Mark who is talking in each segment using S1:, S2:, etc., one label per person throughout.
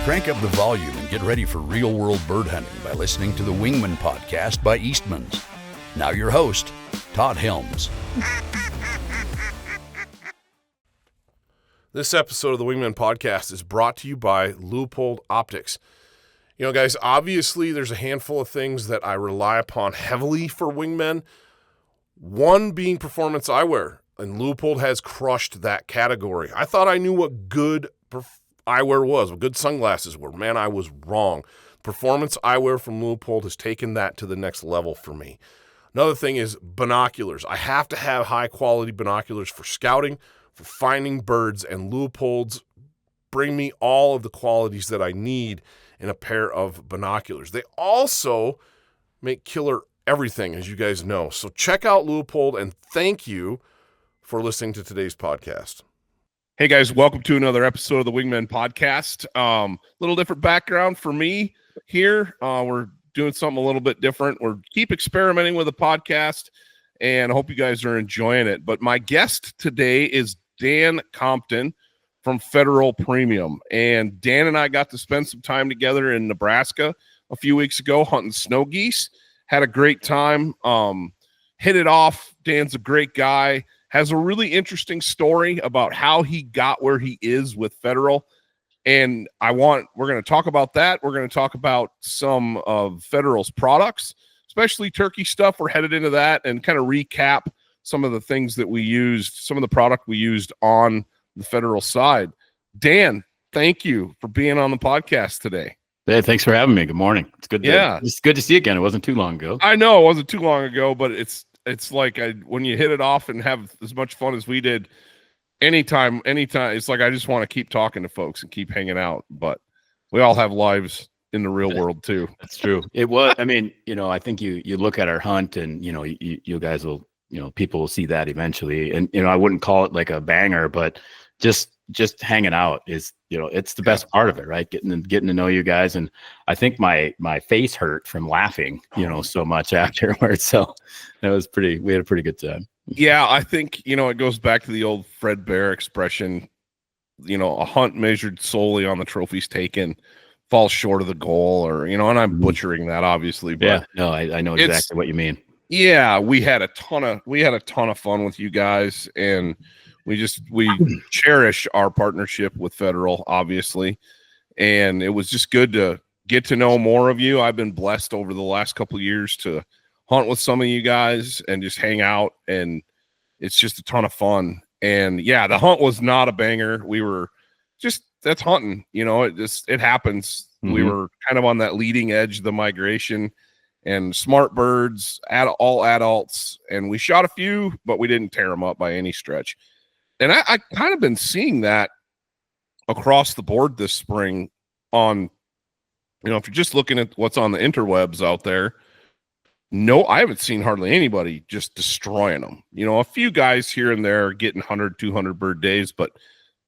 S1: Crank up the volume and get ready for real-world bird hunting by listening to the Wingmen podcast by Eastmans. Now your host, Todd Helms.
S2: This episode of the Wingmen podcast is brought to you by Leupold Optics. You know, guys, obviously there's a handful of things that I rely upon heavily for Wingmen. One being performance eyewear, and Leupold has crushed that category. I thought I knew what good eyewear was, what good sunglasses were. Man, I was wrong. Performance eyewear from Leupold has taken that to the next level for me. Another thing is binoculars. I have to have high-quality binoculars for scouting, for finding birds, and Leupolds bring me all of the qualities that I need in a pair of binoculars. They also make killer everything, as you guys know. So check out Leupold, and thank you for listening to today's podcast.
S3: Hey guys, welcome to another episode of the Wingmen podcast. Little different background for me here. We're doing something a little bit different. We're keep experimenting with the podcast, and I hope you guys are enjoying it. But my guest today is Dan Compton from Federal Premium. And Dan and I got to spend some time together in Nebraska a few weeks ago hunting snow geese. Had a great time. Hit it off. Dan's a great guy. Has a really interesting story about how he got where he is with Federal. And we're going to talk about that. We're going to talk about some of Federal's products, especially turkey stuff. We're headed into that and kind of recap some of the things that we used, some of the product we used on the Federal side. Dan, thank you for being on the podcast today.
S4: Hey, thanks for having me. Good morning. It's good.
S3: Yeah.
S4: It's good to see you again. It wasn't too long ago.
S3: I know it wasn't too long ago, but it's like when you hit it off and have as much fun as we did, anytime, it's like I just want to keep talking to folks and keep hanging out. But we all have lives in the real world too.
S4: That's true. It was. I mean, I think you look at our hunt, and you guys will, people will see that eventually. And I wouldn't call it like a banger, but just hanging out is, it's the best part of it, right? Getting to know you guys. And I think my face hurt from laughing, so much afterwards. So we had a pretty good time.
S3: Yeah. I think, it goes back to the old Fred Bear expression, a hunt measured solely on the trophies taken falls short of the goal, or, and I'm butchering that obviously, but
S4: yeah, no, I know exactly what you mean.
S3: Yeah. We had a ton of fun with you guys, and we cherish our partnership with Federal, obviously. And it was just good to get to know more of you. I've been blessed over the last couple of years to hunt with some of you guys and just hang out. And it's just a ton of fun. And yeah, the hunt was not a banger. We were that's hunting, it happens. Mm-hmm. We were kind of on that leading edge of the migration, and smart birds, all adults. And we shot a few, but we didn't tear them up by any stretch. And I kind of been seeing that across the board this spring on, if you're just looking at what's on the interwebs out there, no, I haven't seen hardly anybody just destroying them. A few guys here and there getting 100, 200 bird days, but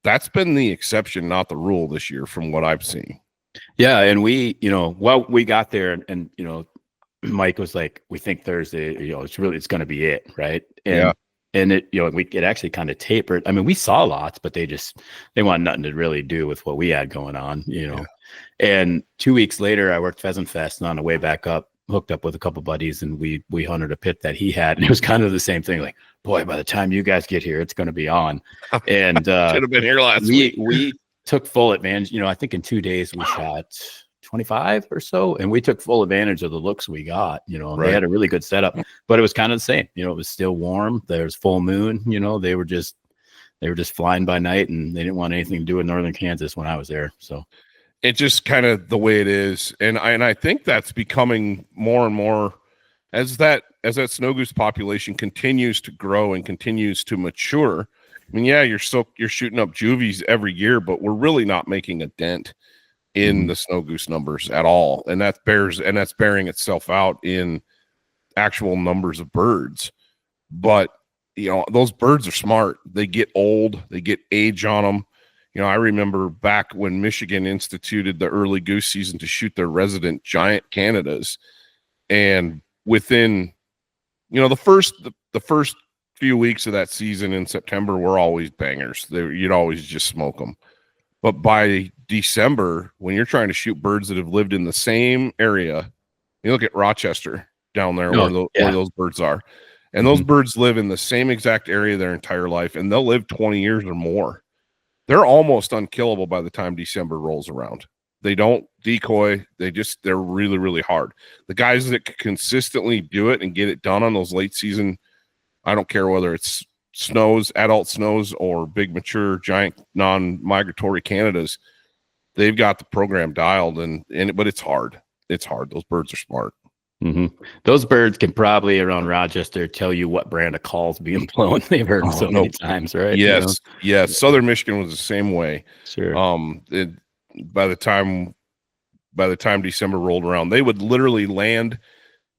S3: that's been the exception, not the rule this year from what I've seen.
S4: Yeah. And we got there and Mike was like, we think Thursday, it's going to be it. Right. And yeah. And it actually kind of tapered. I mean, we saw lots, but they want nothing to really do with what we had going on, Yeah. And 2 weeks later, I worked Pheasant Fest, and on the way back up, hooked up with a couple buddies, and we hunted a pit that he had, and it was kind of the same thing. Like, boy, by the time you guys get here, it's going to be on. And
S3: should have been here last week.
S4: We took full advantage. I think in 2 days we shot 25 or so, and we took full advantage of the looks we got. Right. They had a really good setup, but it was kind of the same. It was still warm. There's full moon. They were just flying by night, and they didn't want anything to do with northern Kansas when I was there. So
S3: it's just kind of the way it is, and I think that's becoming more and more as that snow goose population continues to grow and continues to mature. I mean, yeah, you're shooting up juvies every year, but we're really not making a dent in the snow goose numbers at all. And that's bearing itself out in actual numbers of birds. But, those birds are smart. They get old, they get age on them. I remember back when Michigan instituted the early goose season to shoot their resident giant Canadas. And within, the first few weeks of that season in September were always bangers. You'd always just smoke them. But by December, when you're trying to shoot birds that have lived in the same area, you look at Rochester down there where those birds are. And those birds live in the same exact area their entire life, and they'll live 20 years or more. They're almost unkillable by the time December rolls around. They don't decoy. They're really, really hard. The guys that can consistently do it and get it done on those late season, I don't care whether it's snows, adult snows, or big, mature, giant, non-migratory Canadas, they've got the program dialed, but it's hard. It's hard. Those birds are smart.
S4: Those birds can probably around Rochester tell you what brand of call's being blown. They've heard them so many times, right?
S3: Yes, yes. Southern Michigan was the same way.
S4: Sure.
S3: By the time December rolled around, they would literally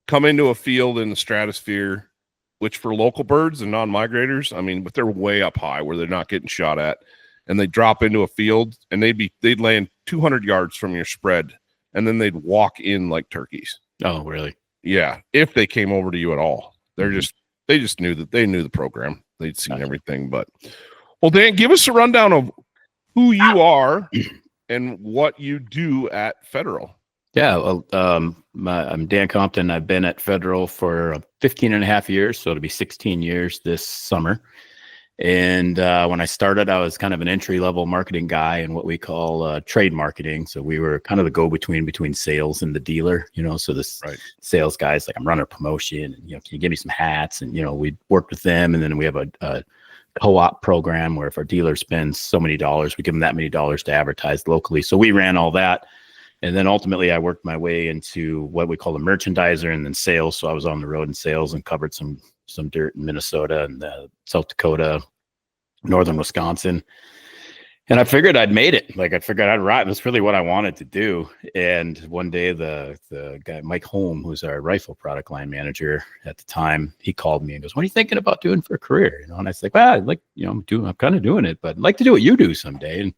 S3: come into a field in the stratosphere, which for local birds and non-migrators, but they're way up high where they're not getting shot at, and they drop into a field and they'd land 200 yards from your spread, and then they'd walk in like turkeys.
S4: Oh, really?
S3: Yeah. If they came over to you at all, they just knew that they knew the program. They'd seen everything. But, well, Dan, give us a rundown of who you are and what you do at Federal.
S4: Yeah. Well, I'm Dan Compton. I've been at Federal for 15 and a half years. So it'll be 16 years this summer. And when I started, I was kind of an entry-level marketing guy in what we call trade marketing. So we were kind of the go-between between sales and the dealer, so this sales guys, like, I'm running a promotion, and, can you give me some hats? And, we worked with them. And then we have a co-op program where if our dealer spends so many dollars, we give them that many dollars to advertise locally. So we ran all that. And then ultimately I worked my way into what we call a merchandiser and then sales. So I was on the road in sales and covered some dirt in Minnesota and South Dakota, northern Wisconsin. And I figured I'd made it. Like, I figured I'd ride. That's really what I wanted to do. And one day the guy, Mike Holm, who's our rifle product line manager at the time, he called me and goes, "What are you thinking about doing for a career?" And I was like, "Well, I'm kind of doing it, but I'd like to do what you do someday." And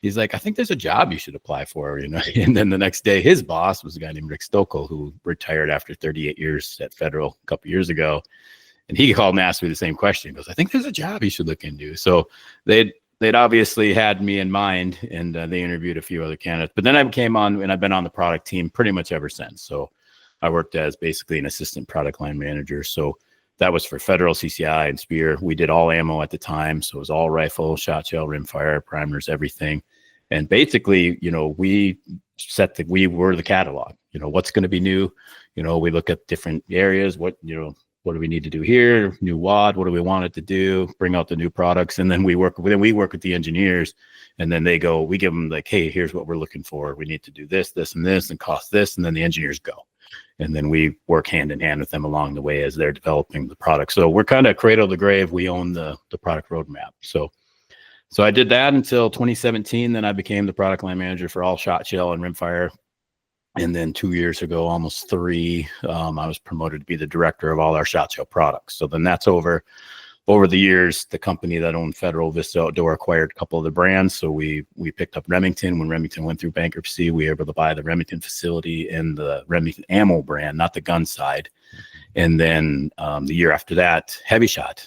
S4: he's like, "I think there's a job you should apply for." And then the next day, his boss was a guy named Rick Stokel, who retired after 38 years at Federal a couple years ago. And he called and asked me the same question. He goes, "I think there's a job you should look into." So they'd obviously had me in mind, and they interviewed a few other candidates. But then I came on, and I've been on the product team pretty much ever since. So I worked as basically an assistant product line manager. So that was for Federal, CCI, and Spear. We did all ammo at the time. So it was all rifle, shot shell, rimfire, primers, everything. And basically, we were the catalog. What's going to be new? We look at different areas. What do we need to do here? New WAD. What do we want it to do? Bring out the new products. And then we work with the engineers, and then we give them like, "Hey, here's what we're looking for. We need to do this, this, and this, and cost this." And then the engineers go. And then we work hand in hand with them along the way as they're developing the product. So we're kind of cradle to grave. We own the product roadmap. So I did that until 2017. Then I became the product line manager for all shot shell and rimfire. And then 2 years ago, almost 3, I was promoted to be the director of all our shot shell products. So then that's over the years. The company that owned Federal, Vista Outdoor, acquired a couple of the brands. So we picked up Remington. When Remington went through bankruptcy, we were able to buy the Remington facility and the Remington ammo brand, not the gun side. And then the year after that, Heavy Shot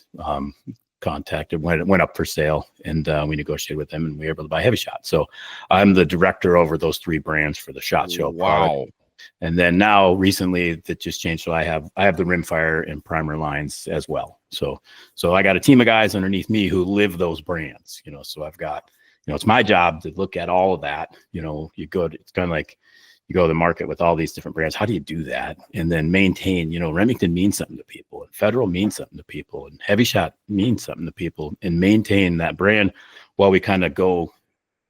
S4: contacted, went up for sale, and we negotiated with them, and we were able to buy Heavy Shot. So I'm the director over those 3 brands for the shot shell product. And then now recently that just changed. So I have the rimfire and primer lines as well. So I got a team of guys underneath me who live those brands, so I've got, it's my job to look at all of that. It's kind of like you go to the market with all these different brands. How do you do that? And then maintain, Remington means something to people, and Federal means something to people, and Heavy Shot means something to people, and maintain that brand while we kind of go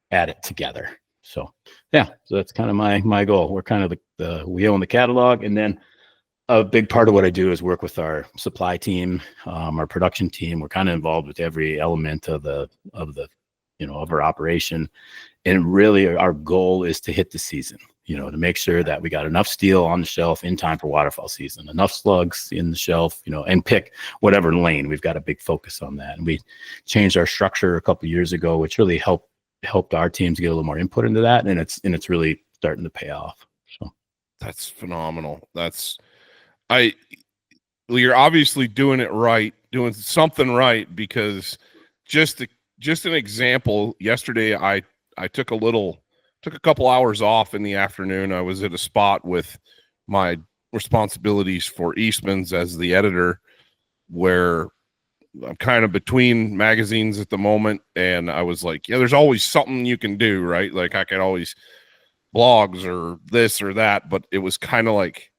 S4: at it together. So that's kind of my goal. We're kind of we own the catalog. And then a big part of what I do is work with our supply team, our production team. We're kind of involved with every element of our operation. And really our goal is to hit the season, to make sure that we got enough steel on the shelf in time for waterfowl season, enough slugs in the shelf, and pick whatever lane. We've got a big focus on that. And we changed our structure a couple of years ago, which really helped our teams get a little more input into that. And it's really starting to pay off. So
S3: that's phenomenal. You're obviously doing it right, doing something right, because just an example, yesterday I took a little took a couple hours off in the afternoon. I was at a spot with my responsibilities for Eastmans as the editor, where I'm kind of between magazines at the moment. And I was like, yeah, there's always something you can do, right? Like I could always blogs or this or that, but it was kind of like,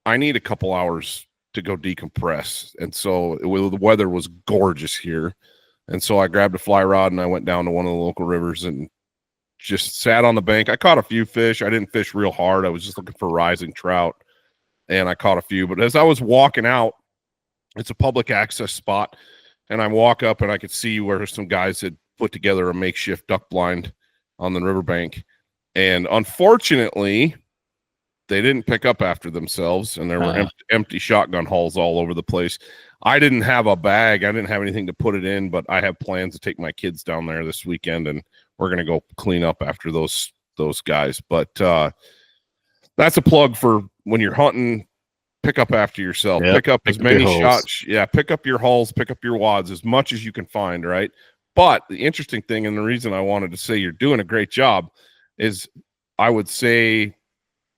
S3: I need a couple hours to go decompress. And so the weather was gorgeous here. And so I grabbed a fly rod and I went down to one of the local rivers and just sat on the bank. I caught a few fish. I didn't fish real hard. I was just looking for rising trout, and I caught a few. But as I was walking out, it's a public access spot, and I walk up and I could see where some guys had put together a makeshift duck blind on the riverbank. And unfortunately, they didn't pick up after themselves, and there were empty shotgun hulls all over the place. I didn't have a bag. I didn't have anything to put it in, but I have plans to take my kids down there this weekend, and we're going to go clean up after those guys. But that's a plug for when you're hunting. Pick up after yourself.
S4: Yep.
S3: Pick up as many shots. Yeah, pick up your hulls, pick up your wads, as much as you can find, right? But the interesting thing, and the reason I wanted to say you're doing a great job, is I would say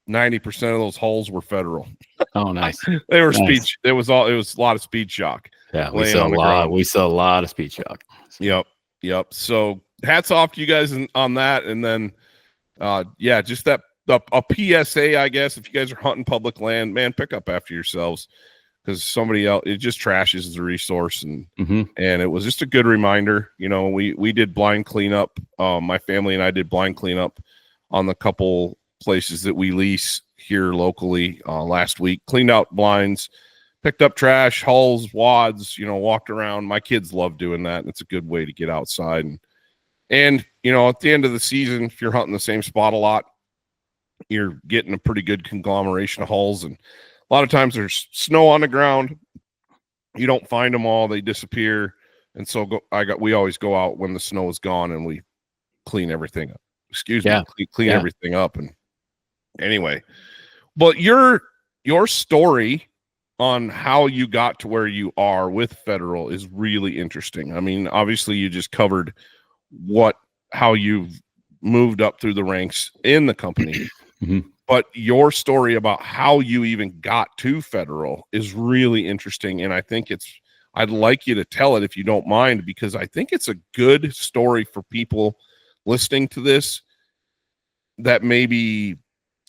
S3: 90% of those hulls were federal.
S4: Oh, nice.
S3: They were
S4: nice.
S3: speed. It was a lot of speed shock.
S4: Yeah, we saw a lot of speed shock.
S3: Yep. So hats off to you guys on that. And then, just that a PSA, I guess, if you guys are hunting public land, man, pick up after yourselves, because somebody else, it just trashes the resource. And and it was just a good reminder. You know, we did blind cleanup. My family and I did blind cleanup on the couple places that we lease here locally last week. Cleaned out blinds, picked up trash, hulls, wads, walked around. My kids love doing that. It's a good way to get outside. And at the end of the season, if you're hunting the same spot a lot, you're getting a pretty good conglomeration of hulls. And a lot of times there's snow on the ground. You don't find them all. They disappear. And so we always go out when the snow is gone and we clean everything up. Clean everything up. And anyway, but your story on how you got to where you are with federal is really interesting. I mean, obviously you just covered how you've moved up through the ranks in the company, but your story about how you even got to federal is really interesting. And I think I'd like you to tell it if you don't mind, because I think it's a good story for people listening to this that may be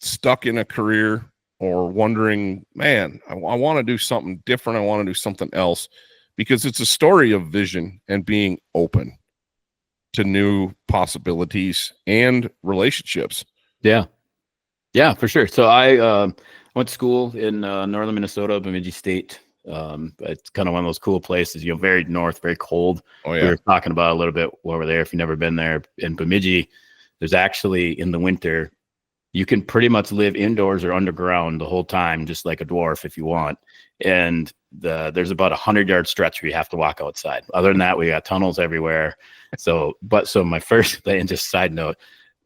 S3: stuck in a career or wondering, man, I want to do something different. I want to do something else, because it's a story of vision and being open to new possibilities and relationships.
S4: Yeah, for sure. So I went to school in northern Minnesota, Bemidji State. It's kind of one of those cool places, very north, very cold.
S3: Oh, yeah.
S4: We were talking about a little bit over there. If you've never been there in Bemidji, there's actually in the winter, you can pretty much live indoors or underground the whole time, just like a dwarf if you want. And there's about 100-yard stretch where you have to walk outside. Other than that, we got tunnels everywhere. So my first, and just side note,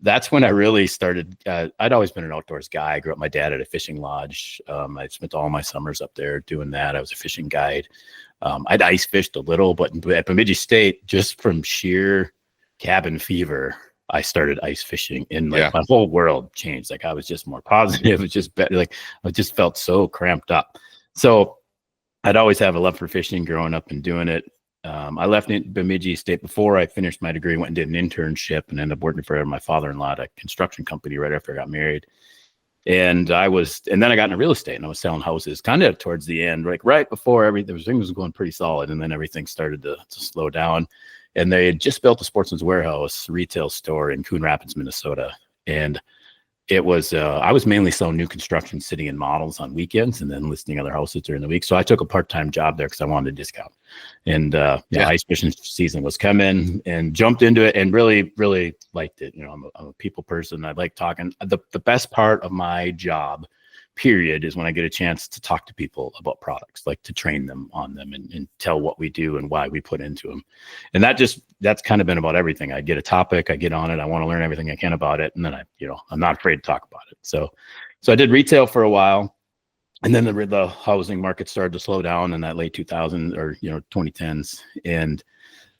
S4: that's when I really started. I'd always been an outdoors guy. I grew up, my dad had a fishing lodge. I spent all my summers up there doing that. I was a fishing guide. I'd ice fished a little, but at Bemidji State, just from sheer cabin fever, I started ice fishing, and my whole world changed. Like I was just more positive. It was just better. Like I just felt so cramped up. So I'd always have a love for fishing growing up and doing it. I left Bemidji State before I finished my degree, went and did an internship and ended up working for my father-in-law at a construction company right after I got married. And then I got into real estate and I was selling houses kind of towards the end, like right before everything was going pretty solid. And then everything started to slow down. And they had just built a Sportsman's Warehouse retail store in Coon Rapids, Minnesota. And it was, I was mainly selling new construction, sitting in models on weekends and then listing other houses during the week. So I took a part-time job there because I wanted a discount. And ice fishing season was coming and jumped into it and really, really liked it. I'm a people person. I like talking. The best part of my job, period, is when I get a chance to talk to people about products, like to train them on them and tell what we do and why we put into them. And that's kind of been about everything. I get a topic, I get on it, I want to learn everything I can about it. And then I'm not afraid to talk about it. So I did retail for a while, and then the housing market started to slow down in that late 2000s or 2010s. And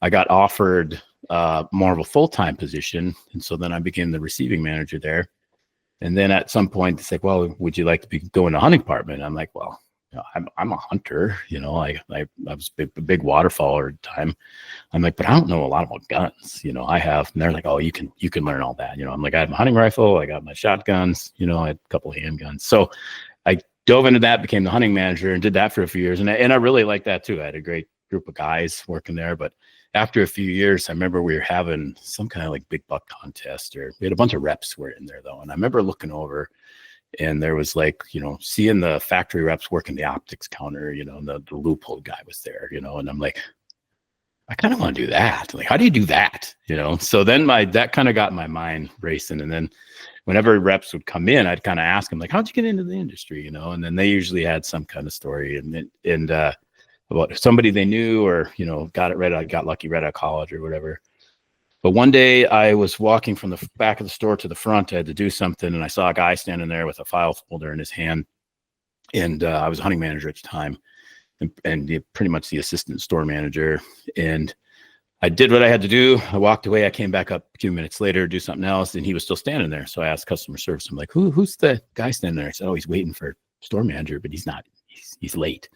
S4: I got offered more of a full-time position. And so then I became the receiving manager there. And then at some point it's like, well, would you like to be going to hunting department? I'm like, well, I'm a hunter, I was a big waterfowler at the time. I'm like, but I don't know a lot about guns, I have, and they're like, oh, you can learn all that. I'm like, I have my hunting rifle, I got my shotguns, I had a couple of handguns. So I dove into that, became the hunting manager and did that for a few years. And I really liked that too. I had a great group of guys working there, but after a few years, I remember we were having some kind of like big buck contest, or we had a bunch of reps were in there though. And I remember looking over, and there was like, seeing the factory reps working the optics counter, and the loophole guy was there, and I'm like, I kind of want to do that. Like, how do you do that? So then that kind of got my mind racing. And then whenever reps would come in, I'd kind of ask them like, how'd you get into the industry? And then they usually had some kind of story and about somebody they knew, or, got lucky right out of college or whatever. But one day I was walking from the back of the store to the front. I had to do something, and I saw a guy standing there with a file folder in his hand. And I was a hunting manager at the time, and pretty much the assistant store manager. And I did what I had to do. I walked away. I came back up a few minutes later, do something else, and he was still standing there. So I asked customer service. I'm like, who's the guy standing there? I said, oh, he's waiting for store manager, but he's not. He's late.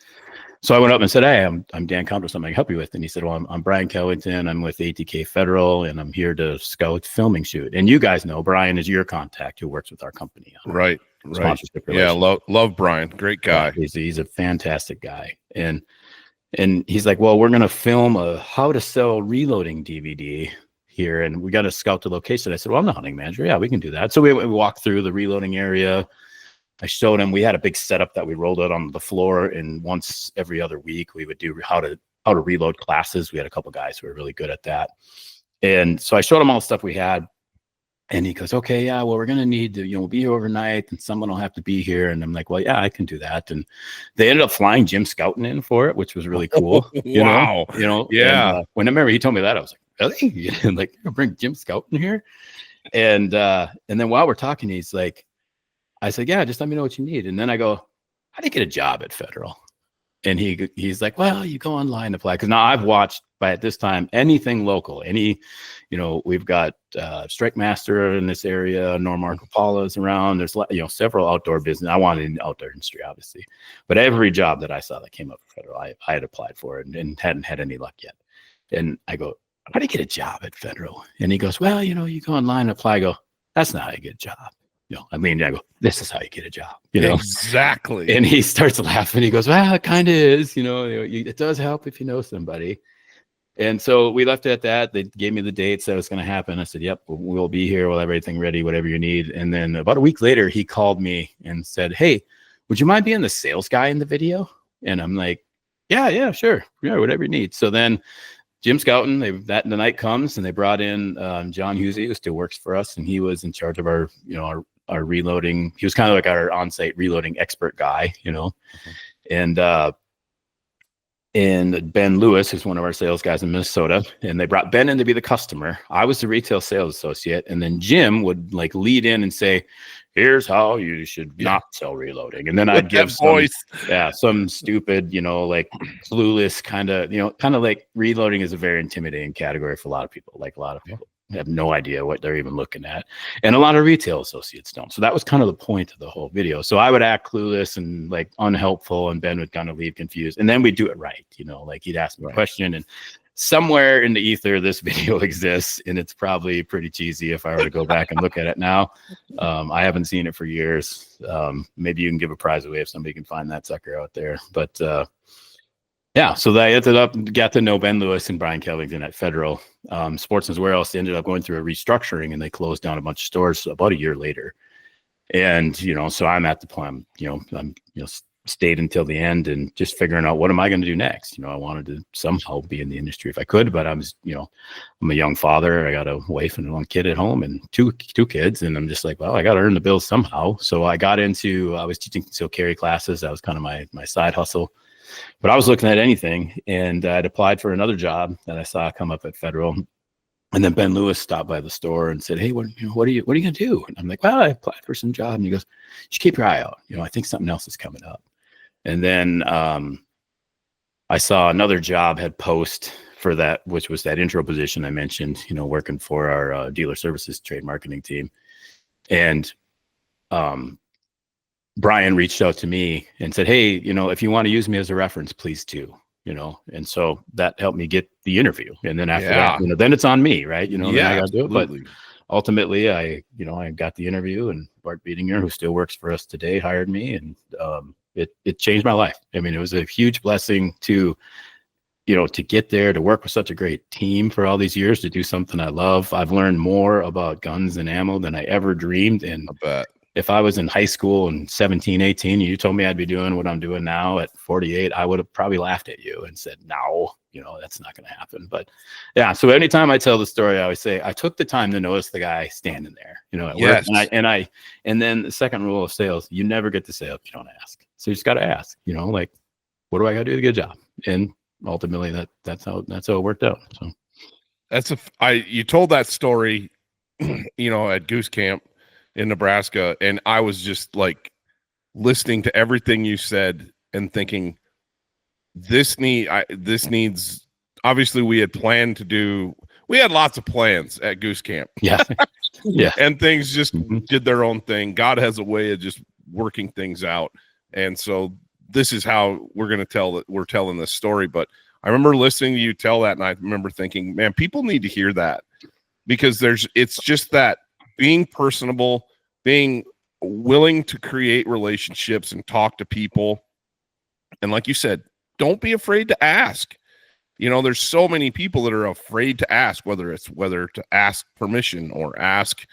S4: So I went up and said, hey, I'm Dan Compton, something I can help you with. And he said, well, I'm Brian Kellington. I'm with ATK Federal, and I'm here to scout filming shoot. And you guys know Brian is your contact who works with our company.
S3: Right. Yeah, love Brian. Great guy.
S4: He's a fantastic guy. And he's like, well, we're going to film a how to sell reloading DVD here, and we got to scout the location. I said, well, I'm the hunting manager. Yeah, we can do that. So we walked through the reloading area. I showed him, we had a big setup that we rolled out on the floor, and once every other week we would do how to reload classes. We had a couple guys who were really good at that. And so I showed him all the stuff we had, and he goes, okay, yeah, well, we're going to need to, we'll be here overnight, and someone will have to be here. And I'm like, well, yeah, I can do that. And they ended up flying Jim Scouting in for it, which was really cool.
S3: Wow. Yeah.
S4: And, when I remember he told me that, I was like, really? Like, you're gonna bring Jim Scouting here? And then while we're talking, he's like, I said, yeah, just let me know what you need. And then I go, how do you get a job at Federal? And he's like, well, you go online, apply. Because now I've watched, by at this time, anything local, we've got Strike Master in this area, Normark Apollo's around. There's, several outdoor business. I wanted in the outdoor industry, obviously. But every job that I saw that came up for Federal, I had applied for it and hadn't had any luck yet. And I go, how do you get a job at Federal? And he goes, well, you go online and apply. I go, that's not how you get a job. I go, this is how you get a job,
S3: Exactly.
S4: And he starts laughing. He goes, well, it kind of is, it does help if you know somebody. And so we left it at that. They gave me the dates that was going to happen. I said, yep, we'll be here. We'll have everything ready, whatever you need. And then about a week later, he called me and said, hey, would you mind being the sales guy in the video? And I'm like, yeah, sure. Yeah, whatever you need. So then Jim Scouting, the night comes, and they brought in John Husey, who still works for us, and he was in charge of our reloading. He was kind of like our on-site reloading expert guy, Mm-hmm. And Ben Lewis is one of our sales guys in Minnesota, and they brought Ben in to be the customer. I was the retail sales associate, and then Jim would like lead in and say, here's how you should not sell reloading. And then I'd give some stupid, like clueless kind of like reloading is a very intimidating category for a lot of people. Like a lot of people have no idea what they're even looking at. And a lot of retail associates don't. So that was kind of the point of the whole video. So I would act clueless and like unhelpful, and Ben would kind of leave confused. And then we'd do it right. Like he'd ask me a question, and somewhere in the ether, this video exists, and it's probably pretty cheesy if I were to go back and look at it now. I haven't seen it for years. Maybe you can give a prize away if somebody can find that sucker out there. But yeah, so I got to know Ben Lewis and Brian Kellington at Federal. Sportsman's Warehouse ended up going through a restructuring, and they closed down a bunch of stores about a year later. And, so I'm at the point, I'm stayed until the end and just figuring out what am I going to do next. I wanted to somehow be in the industry if I could, but I was, I'm a young father. I got a wife and one kid at home and two kids. And I'm just like, well, I got to earn the bills somehow. So I was teaching concealed carry classes. That was kind of my side hustle. But I was looking at anything, and I'd applied for another job that I saw come up at Federal. And then Ben Lewis stopped by the store and said, hey, what are you going to do? And I'm like, well, I applied for some job. And he goes, you should keep your eye out. I think something else is coming up. And then I saw another job had post for that, which was that intro position I mentioned, working for our dealer services trade marketing team. And Brian reached out to me and said, hey, if you want to use me as a reference, please do, and so that helped me get the interview. And then after that, then it's on me, right? Then I got to do it. But ultimately I got the interview, and Bart Biedinger, who still works for us today, hired me, and it changed my life. I mean, it was a huge blessing to get there, to work with such a great team for all these years, to do something I love. I've learned more about guns and ammo than I ever dreamed. And
S3: I bet.
S4: If I was in high school and 17, 18, and you told me I'd be doing what I'm doing now at 48, I would have probably laughed at you and said, no, that's not going to happen. But yeah, so anytime I tell the story, I always say, I took the time to notice the guy standing there, at work. And then the second rule of sales, you never get to sale if you don't ask. So you just got to ask, like, what do I got to do to get a job? And ultimately that's how it worked out. So
S3: you told that story, at Goose Camp in Nebraska, and I was just like listening to everything you said and thinking, this needs, obviously we had lots of plans at Goose Camp.
S4: Yeah. Yeah.
S3: And things just did their own thing. God has a way of just working things out. And so this is how we're telling this story. But I remember listening to you tell that, and I remember thinking, man, people need to hear that, because it's just that being personable, being willing to create relationships and talk to people. And like you said, don't be afraid to ask. There's so many people that are afraid to ask, whether to ask permission or ask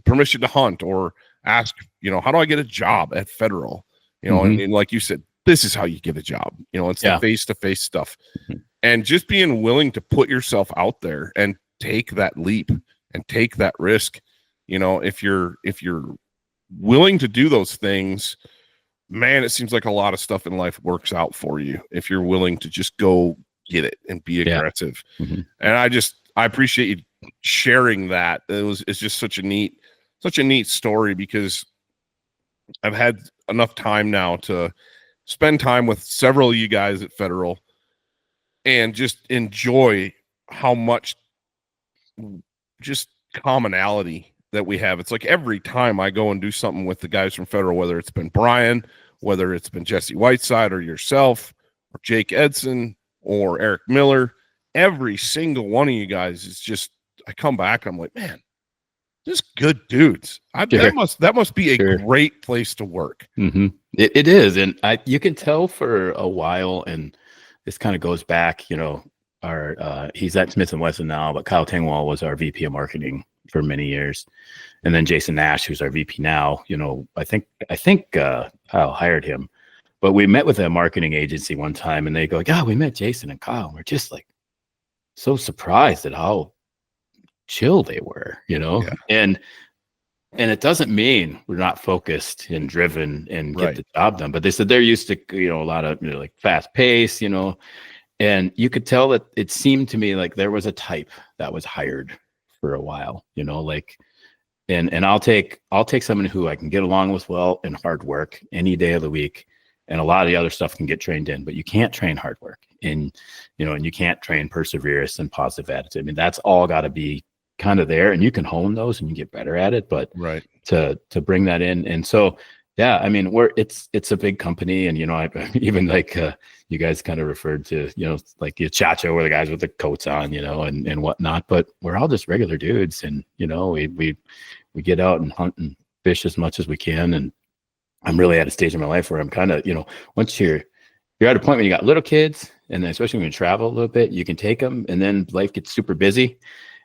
S3: permission to hunt, or ask, how do I get a job at Federal? And like you said, this is how you get a job. It's the face-to-face stuff. And just being willing to put yourself out there and take that leap and take that risk. If you're willing to do those things, man, it seems like a lot of stuff in life works out for you if you're willing to just go get it and be aggressive. And I appreciate you sharing that. It's just such a neat story, because I've had enough time now to spend time with several of you guys at Federal and just enjoy how much just commonality that we have. It's like every time I go and do something with the guys from Federal, whether it's been Brian, whether it's been Jesse Whiteside or yourself or Jake Edson or Eric Miller, every single one of you guys is just, I come back and I'm like, man, just good dudes. That must be a great place to work.
S4: It is. And you can tell for a while, and this kind of goes back, he's at Smith & Wesson now, but Kyle Tengwall was our VP of marketing for many years. And then Jason Nash, who's our VP now, I think Kyle hired him, but we met with a marketing agency one time, and they go, yeah, we met Jason and Kyle. And we're just like so surprised at how chill they were, and it doesn't mean we're not focused and driven and get the job done, but they said they're used to, a lot of like fast pace, and you could tell that it seemed to me like there was a type that was hired for a while, and I'll take someone who I can get along with well and hard work any day of the week. And a lot of the other stuff can get trained in, but you can't train hard work, and you can't train perseverance and positive attitude. I mean, that's all got to be kind of there, and you can hone those and you get better at it, but to bring that in. And so, yeah, I mean, it's a big company, and, I even like, you guys kind of referred to, like the Chacho, where the guys with the coats on, and whatnot, but we're all just regular dudes. And, we get out and hunt and fish as much as we can. And I'm really at a stage in my life where I'm kind of, once you're at a point when you got little kids, and then especially when you travel a little bit, you can take them, and then life gets super busy,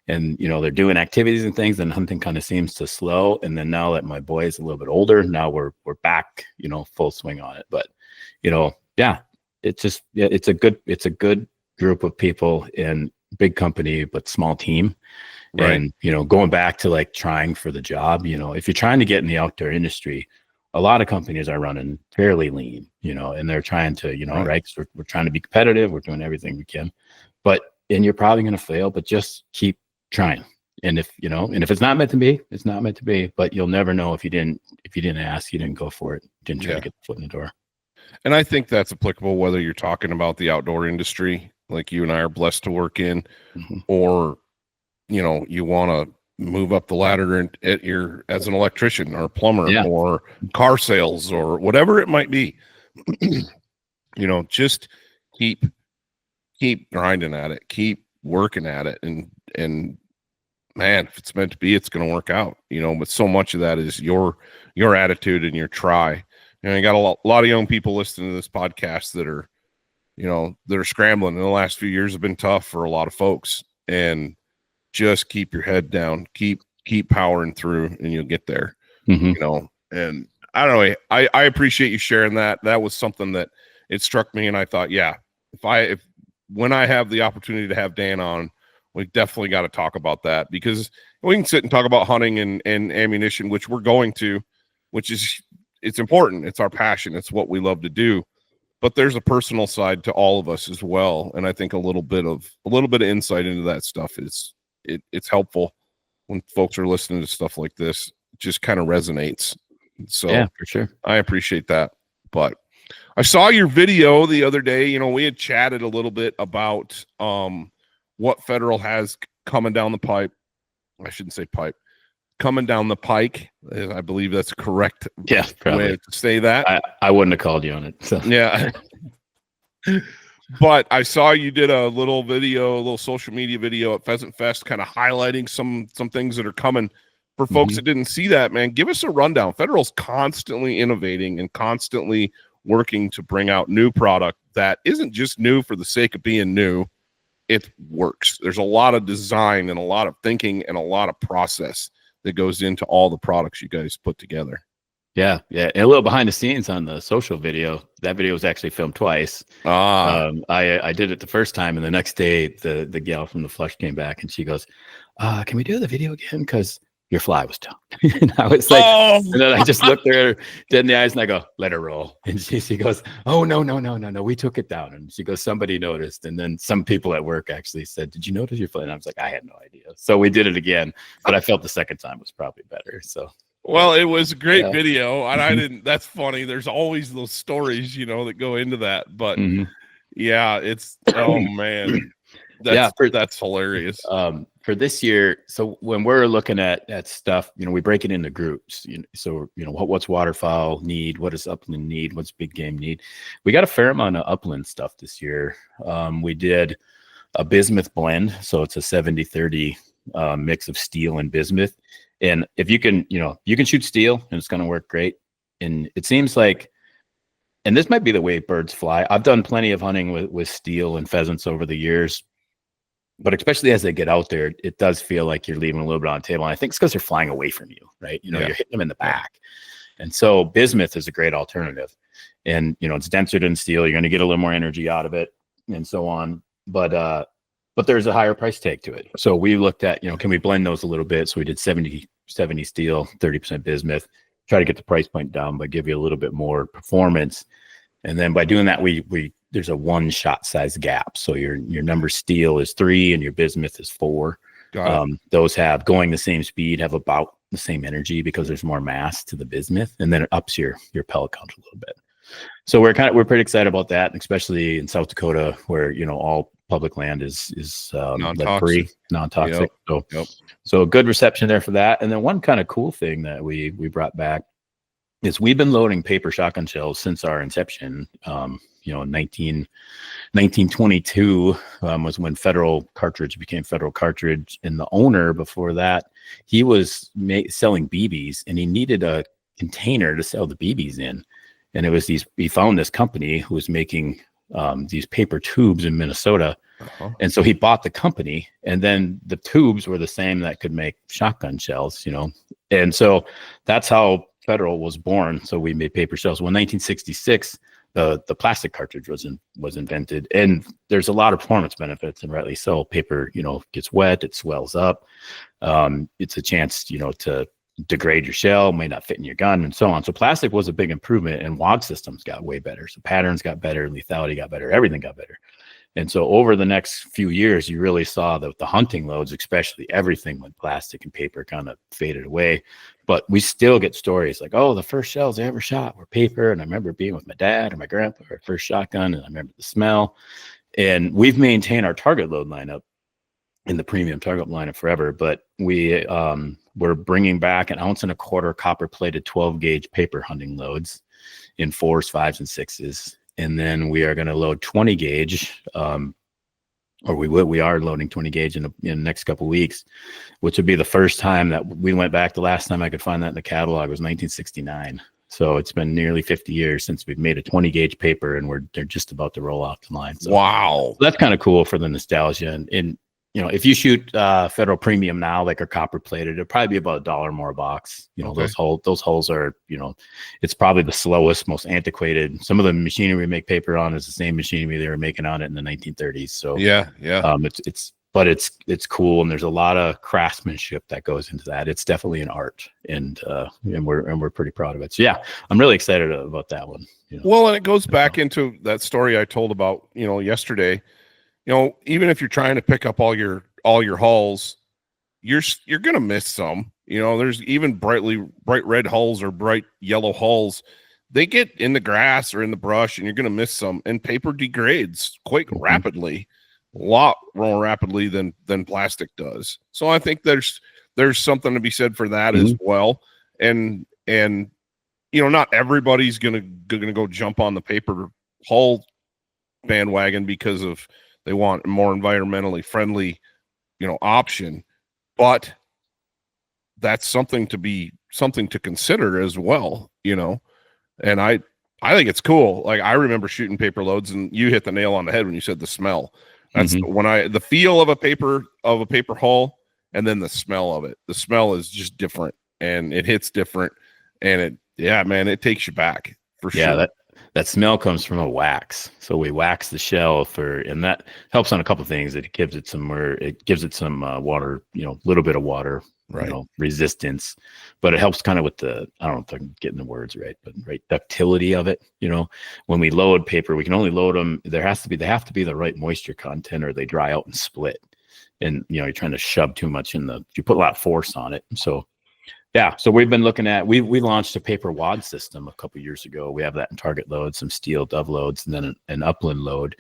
S4: and they're doing activities and things, and hunting kind of seems to slow. And then now that my boy is a little bit older, now we're back, full swing on it. But yeah, it's a good group of people, and big company but small team. And going back to like trying for the job, if you're trying to get in the outdoor industry, a lot of companies are running fairly lean, and they're trying to, right? 'Cause we're trying to be competitive. We're doing everything we can, and you're probably going to fail, but just keep trying. And if it's not meant to be, it's not meant to be, but you'll never know if you didn't ask, you didn't go for it, didn't try to get the foot in the door.
S3: And I think that's applicable whether you're talking about the outdoor industry like you and I are blessed to work in, or, you know, you want to move up the ladder at your, as an electrician or a plumber or car sales or whatever it might be, you know, just keep grinding at it, keep working at it. And man, if it's meant to be, it's going to work out, you know, but so much of that is your attitude and your try. You know, you got a lot of young people listening to this podcast that are, you know, that are scrambling. In the last few years have been tough for a lot of folks, and just keep your head down, keep powering through, and you'll get there, you know. And I don't know, I appreciate you sharing that. That was something that it struck me. And I thought, yeah, when I have the opportunity to have Dan on, we definitely got to talk about that, because we can sit and talk about hunting and ammunition, which we're going to, which is, it's important. It's our passion. It's what we love to do, but there's a personal side to all of us as well. And I think a little bit of insight into that stuff it's helpful when folks are listening to stuff like this. It just kind of resonates. So
S4: yeah, for sure.
S3: I appreciate that. But I saw your video the other day. You know, we had chatted a little bit about, what Federal has coming down the pipe. I shouldn't say pipe, coming down the pike. I believe that's correct.
S4: Yeah, probably.
S3: Way to say that.
S4: I wouldn't have called you on it. So.
S3: Yeah. But I saw you did a little social media video at Pheasant Fest, kind of highlighting some things that are coming. For folks that didn't see that, man, give us a rundown. Federal's constantly innovating and constantly working to bring out new product that isn't just new for the sake of being new. It works. There's a lot of design and a lot of thinking and a lot of process that goes into all the products you guys put together.
S4: Yeah. And a little behind the scenes on the social video. That video was actually filmed twice. I did it the first time, and the next day the gal from the Flush came back and she goes, can we do the video again? Because your fly was down. And I was like, and then I just looked her dead in the eyes and I go, let her roll. And she goes, oh, no. We took it down. And she goes, somebody noticed. And then some people at work actually said, did you notice your fly? And I was like, I had no idea. So we did it again, but I felt the second time was probably better. So,
S3: well, it was a great video, and I didn't, that's funny. There's always those stories, you know, that go into that, but yeah, it's, oh man, that's hilarious.
S4: For this year, so when we're looking at stuff, you know, we break it into groups. So, you know, what's waterfowl need? What does upland need? What's big game need? We got a fair amount of upland stuff this year. We did a bismuth blend. So it's a 70-30 mix of steel and bismuth. And if you can, you know, you can shoot steel and it's going to work great. And it seems like, and this might be the way birds fly. I've done plenty of hunting with steel and pheasants over the years. But especially as they get out there, it does feel like you're leaving a little bit on the table. And I think it's because they're flying away from you, right? You know, you're hitting them in the back. And so bismuth is a great alternative. And, you know, it's denser than steel. You're going to get a little more energy out of it and so on. But there's a higher price tag to it. So we looked at, you know, can we blend those a little bit? So we did 70 steel, 30% bismuth, try to get the price point down, but give you a little bit more performance. And then by doing that, there's a one shot size gap. So your number steel is 3 and your bismuth is 4. Those have going the same speed, have about the same energy because there's more mass to the bismuth, and then it ups your pellet count a little bit. So we're pretty excited about that, especially in South Dakota where, you know, all public land is lead-free, non-toxic. So good reception there for that. And then one kind of cool thing that we brought back is we've been loading paper shotgun shells since our inception. You know, 1922 was when Federal cartridge became Federal cartridge. And the owner before that, he was selling BBs and he needed a container to sell the BBs in. And it was he found this company who was making these paper tubes in Minnesota. And so he bought the company, and then the tubes were the same that could make shotgun shells, you know. And so that's how Federal was born. So we made paper shells. Well, in 1966, the plastic cartridge was invented, and there's a lot of performance benefits, and rightly so. Paper, you know, gets wet, it swells up. It's a chance, you know, to degrade your shell, may not fit in your gun, and so on. So plastic was a big improvement, and wad systems got way better. So patterns got better, lethality got better, everything got better. And so over the next few years, you really saw that the hunting loads, especially, everything with plastic and paper kind of faded away. But we still get stories like, oh, the first shells I ever shot were paper. And I remember being with my dad or my grandpa, our first shotgun, and I remember the smell. And we've maintained our target load lineup in the premium target lineup forever, but we're bringing back 1.25 ounce copper plated 12 gauge paper hunting loads in 4s, 5s, and 6s. And then we are going to load 20 gauge, or we are loading 20 gauge in the next couple of weeks, which would be the first time that we went back. The last time I could find that in the catalog was 1969. So it's been nearly 50 years since we've made a 20 gauge paper, and they're just about to roll off the line. So
S3: wow,
S4: that's kind of cool for the nostalgia. And if you shoot Federal Premium now, like a copper plated, it'll probably be about $1 more a box. Those holes are, it's probably the slowest, most antiquated. Some of the machinery we make paper on is the same machinery they were making on it in the 1930s. So
S3: yeah.
S4: It's cool, and there's a lot of craftsmanship that goes into that. It's definitely an art, and we're pretty proud of it. So yeah, I'm really excited about that one.
S3: Well, and it goes back into that story I told about yesterday. Even if you're trying to pick up all your hulls, you're gonna miss some. There's even bright red hulls or bright yellow hulls. They get in the grass or in the brush, and you're gonna miss some. And paper degrades quite rapidly, a lot more rapidly than plastic does. So I think there's something to be said for that as well. And not everybody's gonna go jump on the paper hull bandwagon because of they want a more environmentally friendly, option, but that's something to consider as well, and I think it's cool. Like, I remember shooting paper loads, and you hit the nail on the head when you said the smell. That's when the feel of a paper hull, and then the smell of it. The smell is just different, and it hits different, and it takes you back for sure.
S4: Yeah, that smell comes from a wax. So we wax the shell and that helps on a couple of things. It gives it some water, little bit of water,
S3: right,
S4: resistance, but it helps kind of with I don't know if I'm getting the words right, but ductility of it. When we load paper, we can only load them. They have to be the right moisture content, or they dry out and split. And, you're trying to shove too much you put a lot of force on it. So yeah, so we've been looking at, we launched a paper wad system a couple years ago. We have that in target load, some steel dove loads, and then an upland load.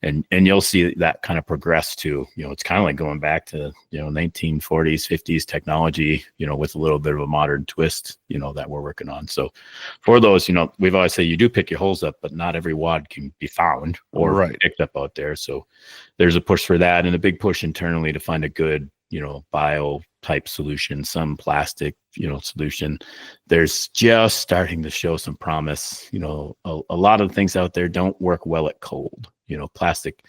S4: And you'll see that kind of progress to, it's kind of like going back to, 1940s, 50s technology, with a little bit of a modern twist, that we're working on. So for those, we've always say you do pick your holes up, but not every wad can be found or picked up out there. So there's a push for that, and a big push internally to find a good, bio type solution, some plastic, solution. There's just starting to show some promise. A lot of things out there don't work well at cold. Plastic,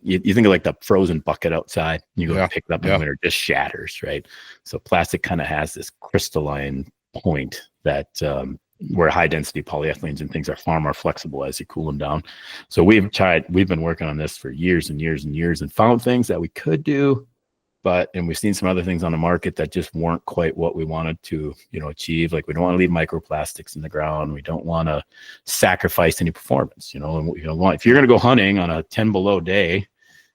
S4: you think of like the frozen bucket outside, you go pick it up in the winter, just shatters, right? So plastic kind of has this crystalline point that where high density polyethylenes and things are far more flexible as you cool them down. So we've been working on this for years and years and years, and found things that we could do, and we've seen some other things on the market that just weren't quite what we wanted to, achieve. Like, we don't want to leave microplastics in the ground. We don't want to sacrifice any performance, and if you're going to go hunting on a 10 below day,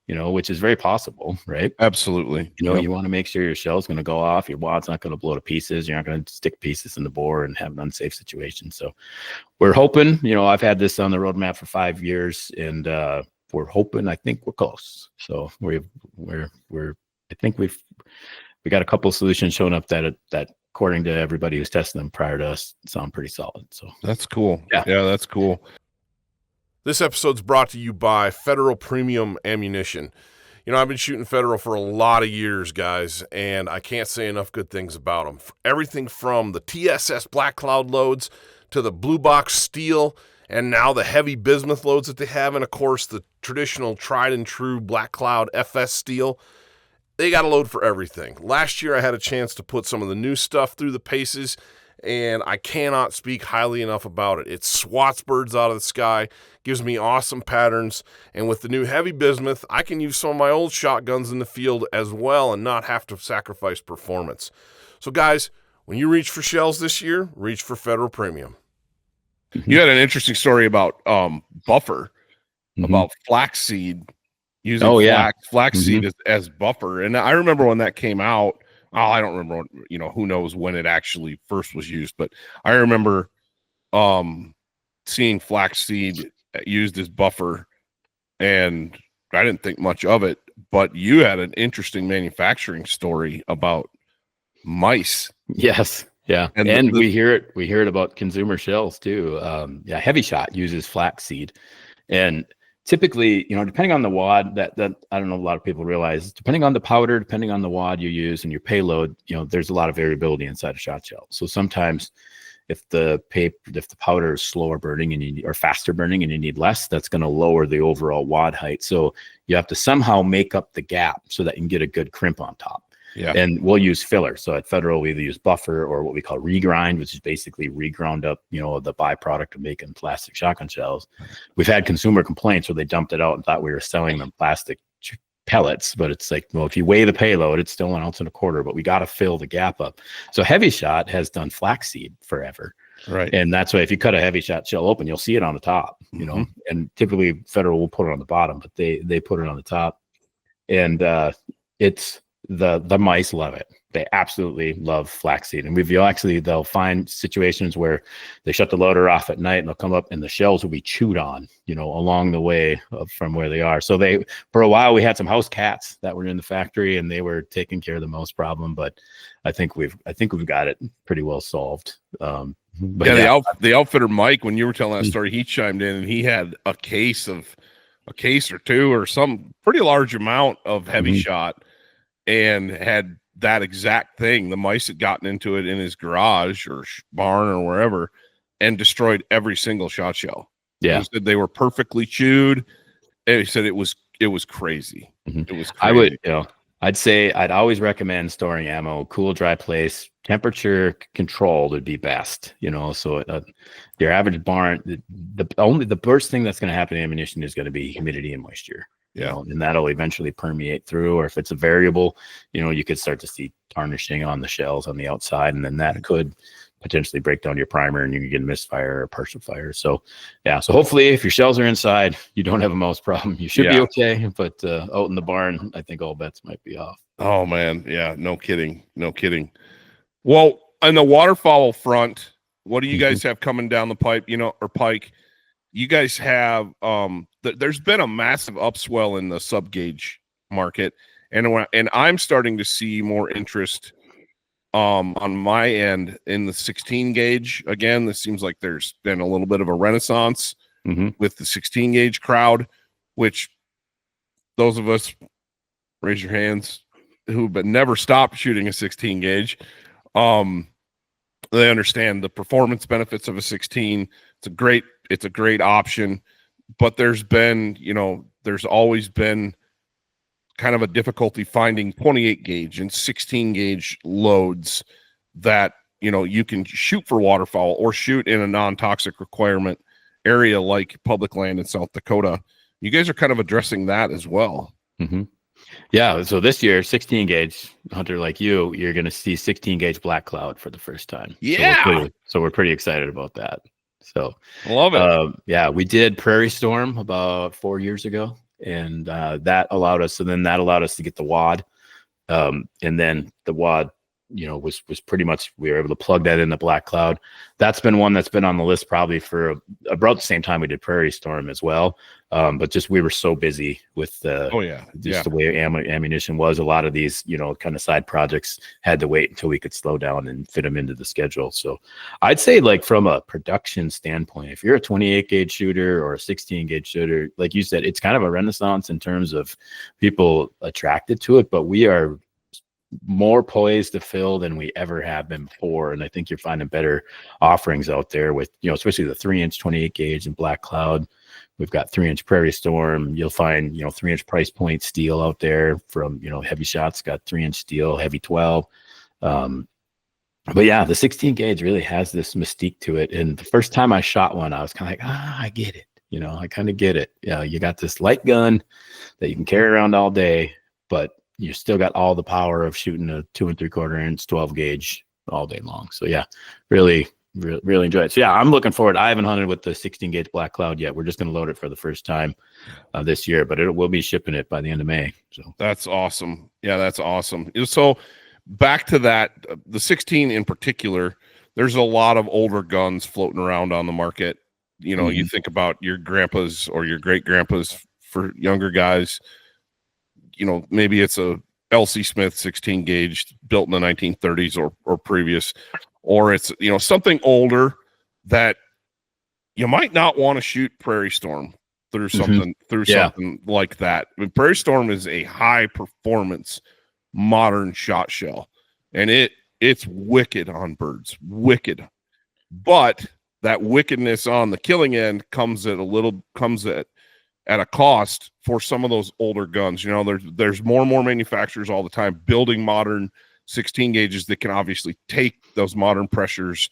S4: which is very possible, right?
S3: Absolutely.
S4: You want to make sure your shell's going to go off. Your wad's not going to blow to pieces. You're not going to stick pieces in the bore and have an unsafe situation. So we're hoping, I've had this on the roadmap for 5 years, and we're hoping, I think we're close. So I think we got a couple of solutions showing up that according to everybody who's testing them prior to us, sound pretty solid. So
S3: that's cool. Yeah, that's cool.
S2: This episode's brought to you by Federal Premium Ammunition. I've been shooting Federal for a lot of years, guys, and I can't say enough good things about them. Everything from the TSS Black Cloud loads to the Blue Box Steel, and now the heavy bismuth loads that they have, and of course the traditional tried and true Black Cloud FS steel. They got a load for everything. Last year I had a chance to put some of the new stuff through the paces, and I cannot speak highly enough about it. It swats birds out of the sky, gives me awesome patterns, and with the new heavy bismuth, I can use some of my old shotguns in the field as well and not have to sacrifice performance. So guys, when you reach for shells this year, reach for Federal Premium.
S3: You had an interesting story about buffer, about flaxseed. Using flaxseed as buffer. And I remember when that came out, I don't remember, who knows when it actually first was used, but I remember seeing flaxseed used as buffer and I didn't think much of it, but you had an interesting manufacturing story about mice.
S4: Yes. Yeah. And we hear it about consumer shells too. Heavy Shot uses flaxseed, and typically, depending on the wad, that I don't know, a lot of people realize, depending on the powder, depending on the wad you use and your payload, there's a lot of variability inside a shot shell. So sometimes if the powder is slower burning or faster burning and you need less, that's going to lower the overall wad height. So you have to somehow make up the gap so that you can get a good crimp on top.
S3: Yeah.
S4: And we'll use filler. So at Federal, we either use buffer or what we call regrind, which is basically reground up, the byproduct of making plastic shotgun shells. We've had consumer complaints where they dumped it out and thought we were selling them plastic pellets, but it's like, well, if you weigh the payload, it's still 1.25 ounces, but we got to fill the gap up. So Heavy Shot has done flaxseed forever.
S3: Right.
S4: And that's why if you cut a Heavy Shot shell open, you'll see it on the top, and typically Federal will put it on the bottom, but they put it on the top. And it's the mice love it. They absolutely love flaxseed. And they'll find situations where they shut the loader off at night and they'll come up and the shells will be chewed on, along the way from where they are. So for a while we had some house cats that were in the factory and they were taking care of the mouse problem, but I think we've got it pretty well solved.
S3: The outfitter Mike, when you were telling that story, he chimed in and he had a case or two or some pretty large amount of Heavy Shot, and had that exact thing. The mice had gotten into it in his garage or barn or wherever and destroyed every single shot shell.
S4: Yeah.
S3: He said they were perfectly chewed. And he said it was crazy. It was crazy.
S4: I'd say I'd always recommend storing ammo, cool, dry place, temperature controlled would be best, so your average barn, the worst thing that's going to happen to ammunition is going to be humidity and moisture. And that'll eventually permeate through, or if it's a variable, you could start to see tarnishing on the shells on the outside, and then that could potentially break down your primer and you can get a misfire or partial fire. So hopefully if your shells are inside, you don't have a mouse problem. You should be okay, but out in the barn, I think all bets might be off.
S3: Oh man. Yeah, no kidding. Well, on the waterfowl front, what do you guys have coming down the pipe, or pike? You guys have there's been a massive upswell in the sub gauge market, and I'm starting to see more interest on my end in the 16 gauge. Again, this seems like there's been a little bit of a renaissance with the 16 gauge crowd, which those of us, raise your hands, who but never stopped shooting a 16 gauge, they understand the performance benefits of a 16. It's a great option, but there's always been kind of a difficulty finding 28 gauge and 16 gauge loads that, you can shoot for waterfowl or shoot in a non-toxic requirement area like public land in South Dakota. You guys are kind of addressing that as well.
S4: Yeah. So this year, 16 gauge hunter like you're going to see 16 gauge black cloud for the first time.
S3: Yeah.
S4: So we're pretty excited about that. So
S3: love it.
S4: We did Prairie Storm about 4 years ago, and that allowed us to get the wad. And then the wad, was pretty much, we were able to plug that in the black cloud. That's been one that's been on the list probably for about the same time we did Prairie Storm as well. But just, we were so busy with the way ammunition was. A lot of these, kind of side projects had to wait until we could slow down and fit them into the schedule. So I'd say, like, from a production standpoint, if you're a 28 gauge shooter or a 16 gauge shooter, like you said, it's kind of a renaissance in terms of people attracted to it, but we are more poised to fill than we ever have been before. And I think you're finding better offerings out there with, especially the 3-inch 28 gauge and black cloud. We've got 3-inch Prairie Storm. You'll find, 3-inch price point steel out there from, Heavy Shot's got 3-inch steel, heavy 12. But yeah, the 16 gauge really has this mystique to it. And the first time I shot one, I was kind of like, I get it. I kind of get it. Yeah. You got this light gun that you can carry around all day, but you still got all the power of shooting a 2 3/4-inch 12 gauge all day long. So yeah, really enjoy it. So yeah, I'm looking forward. I haven't hunted with the 16 gauge black cloud yet. We're just going to load it for the first time this year, but we'll be shipping it by the end of May. So
S3: that's awesome. Yeah, that's awesome. So back to that, the 16 in particular, there's a lot of older guns floating around on the market. You think about your grandpa's or your great grandpa's for younger guys, maybe it's a L.C. Smith 16 gauge built in the 1930s or previous, or it's, something older that you might not want to shoot Prairie Storm through something like that. I mean, Prairie Storm is a high performance modern shot shell, and it's wicked on birds, wicked. But that wickedness on the killing end comes at a cost for some of those older guns. There's more and more manufacturers all the time building modern 16 gauges that can obviously take those modern pressures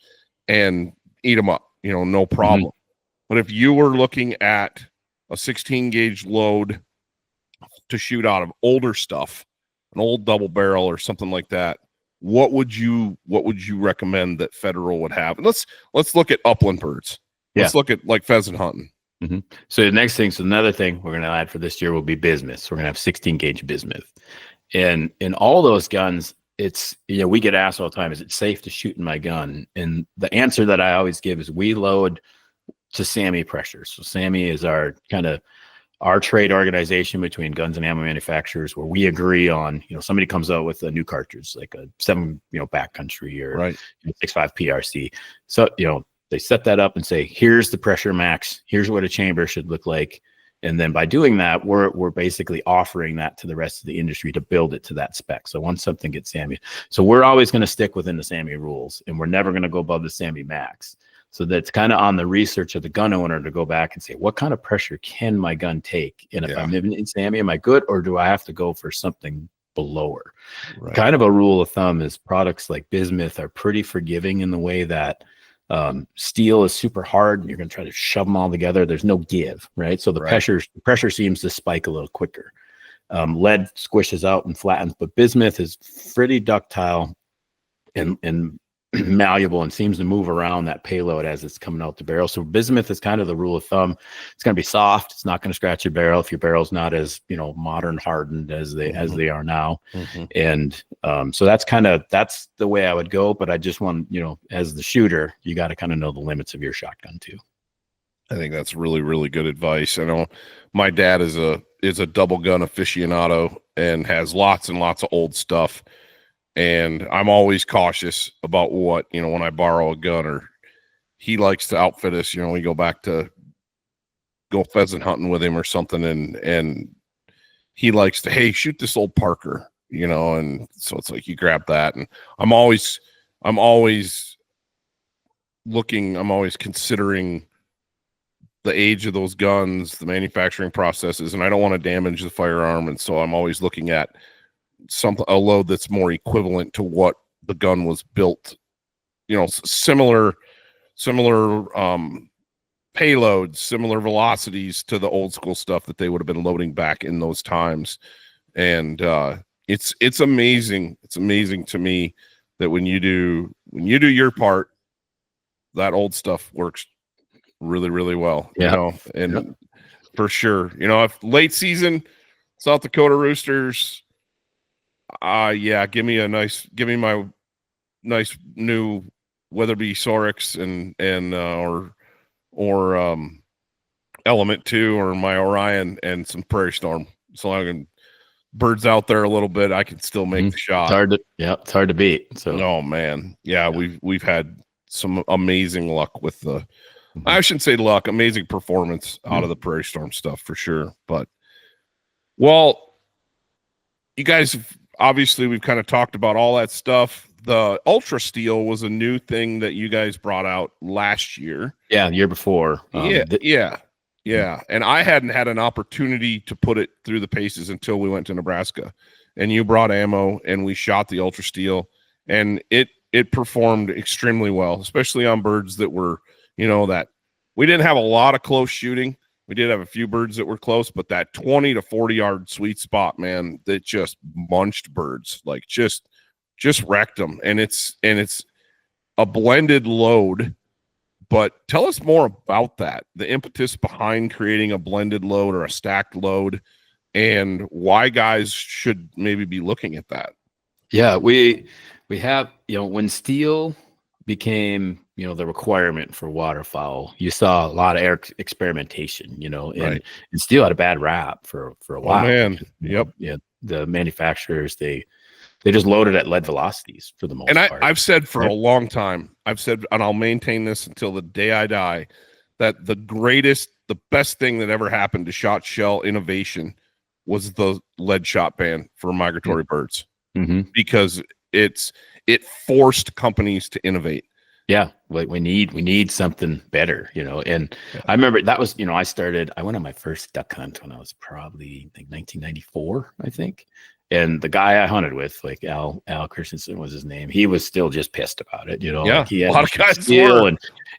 S3: and eat them up, no problem. But if you were looking at a 16 gauge load to shoot out of older stuff, an old double barrel or something like that, what would you recommend that Federal would have? And let's look at upland birds. Let's look at like pheasant hunting.
S4: So another thing we're going to add for this year will be bismuth. We're going to have 16 gauge bismuth, and in all those guns, it's, we get asked all the time, is it safe to shoot in my gun? And the answer that I always give is we load to SAMI pressure. So SAMI is our trade organization between guns and ammo manufacturers, where we agree on, somebody comes out with a new cartridge, like a 7, backcountry or 6.5 PRC. So, they set that up and say, here's the pressure max, here's what a chamber should look like. And then by doing that, we're basically offering that to the rest of the industry to build it to that spec. So once something gets SAMI, so we're always going to stick within the SAMI rules, and we're never going to go above the SAMI max. So that's kind of on the research of the gun owner to go back and say, what kind of pressure can my gun take? And if I'm in SAMI, am I good, or do I have to go for something below her? Right. Kind of a rule of thumb is products like bismuth are pretty forgiving in the way that steel is super hard and you're going to try to shove them all together. There's no give, right? So the pressure seems to spike a little quicker. Lead squishes out and flattens, but bismuth is pretty ductile and malleable and seems to move around that payload as it's coming out the barrel. So bismuth is kind of the rule of thumb. It's going to be soft. It's not going to scratch your barrel if your barrel's not as, modern hardened as they are now. And so that's the way I would go. But I just want, as the shooter, you got to kind of know the limits of your shotgun too.
S3: I think that's really, really good advice. I know my dad is a double gun aficionado and has lots and lots of old stuff. And I'm always cautious about what, when I borrow a gun, or he likes to outfit us, we go back to go pheasant hunting with him or something. And he likes to, hey, shoot this old Parker, and so it's like, you grab that. And I'm always considering the age of those guns, the manufacturing processes, and I don't want to damage the firearm. And so I'm always looking at a load that's more equivalent to what the gun was built, similar payloads, similar velocities to the old school stuff that they would have been loading back in those times. And it's amazing. It's amazing to me that when you do your part, that old stuff works really, really well. For sure. If late season South Dakota roosters, give me my nice new Weatherby Sorix and or Element 2 or my Orion and some Prairie Storm. So I can birds out there a little bit, I can still make the shot.
S4: It's hard to beat. So
S3: oh man. Yeah, we've had some amazing luck with the I shouldn't say luck, amazing performance out of the Prairie Storm stuff for sure. But well, you guys obviously we've kind of talked about all that stuff. The Ultra Steel was a new thing that you guys brought out last year.
S4: Yeah, the year before.
S3: Yeah. And I hadn't had an opportunity to put it through the paces until we went to Nebraska. And you brought ammo and we shot the Ultra Steel, and it performed extremely well, especially on birds that were, that we didn't have a lot of close shooting. We did have a few birds that were close, but that 20 to 40 yard sweet spot, man, that just munched birds, like just wrecked them. And it's a blended load, but tell us more about that, the impetus behind creating a blended load or a stacked load, and why guys should maybe be looking at that.
S4: Yeah, we have, when steel became the requirement for waterfowl. You saw a lot of air experimentation, and steel had a bad rap for a while.
S3: Oh man, yep.
S4: Yeah, the manufacturers they just loaded at lead velocities for the most part.
S3: I've said for a long time, I've said, and I'll maintain this until the day I die, that the best thing that ever happened to shot shell innovation was the lead shot ban for migratory birds, because it forced companies to innovate.
S4: Yeah, we need something better, And I remember that was, I went on my first duck hunt when I was probably 1994, I think. And the guy I hunted with, like Al Christensen was his name, he was still just pissed about it,
S3: Yeah,
S4: like he had
S3: a lot of guys
S4: steel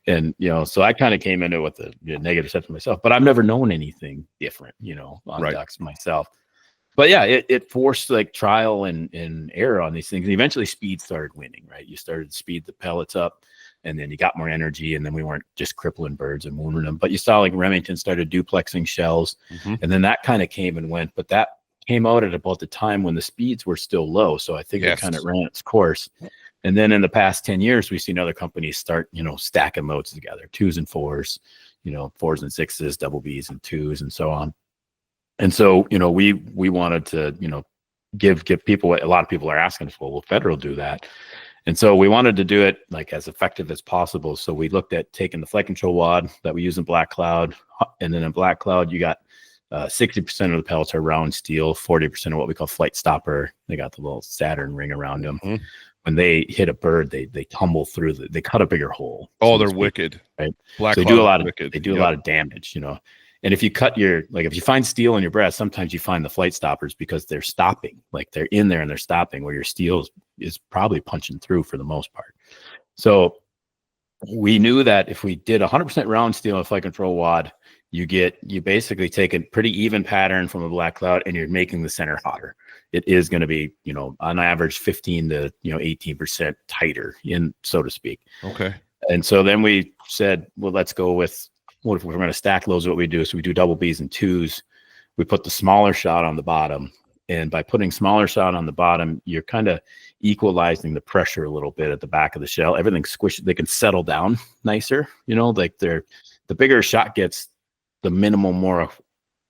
S4: and so I kind of came into it with the negative stuff myself, but I've never known anything different, on ducks myself. But yeah, it forced like trial and error on these things. And eventually speed started winning, right? You started to speed the pellets up, and then you got more energy, and then we weren't just crippling birds and wounding them. But you saw like Remington started duplexing shells, and then that kind of came and went. But that came out at about the time when the speeds were still low. So I think it kind of ran its course. And then in the past 10 years, we've seen other companies start, stacking loads together, 2s and 4s, 4s and 6s, double Bs and 2s, and so on. And so, we wanted to, give people what a lot of people are asking for. Will Federal do that? And so we wanted to do it like as effective as possible. So we looked at taking the flight control wad that we use in Black Cloud. And then in Black Cloud, you got 60% of the pellets are round steel, 40% of what we call flight stopper. They got the little Saturn ring around them. When they hit a bird, they tumble through they cut a bigger hole.
S3: Oh, they're wicked.
S4: Right.
S3: Black
S4: so they
S3: Cloud
S4: do a lot of
S3: wicked.
S4: They do a lot of damage, And if you cut if you find steel in your breast, sometimes you find the flight stoppers because they're stopping, like they're in there and they're stopping, where your steel is probably punching through for the most part. So we knew that if we did 100% round steel and flight control wad, you basically take a pretty even pattern from a Black Cloud, and you're making the center hotter. It is going to be, on average 15 to 18% tighter, so to speak.
S3: Okay.
S4: And so then we said, well, let's go with, what if we're going to stack loads of what we do? So we do double Bs and 2s. We put the smaller shot on the bottom. And by putting smaller shot on the bottom, you're kind of equalizing the pressure a little bit at the back of the shell. Everything's squished. They can settle down nicer, like the bigger shot gets, the minimal more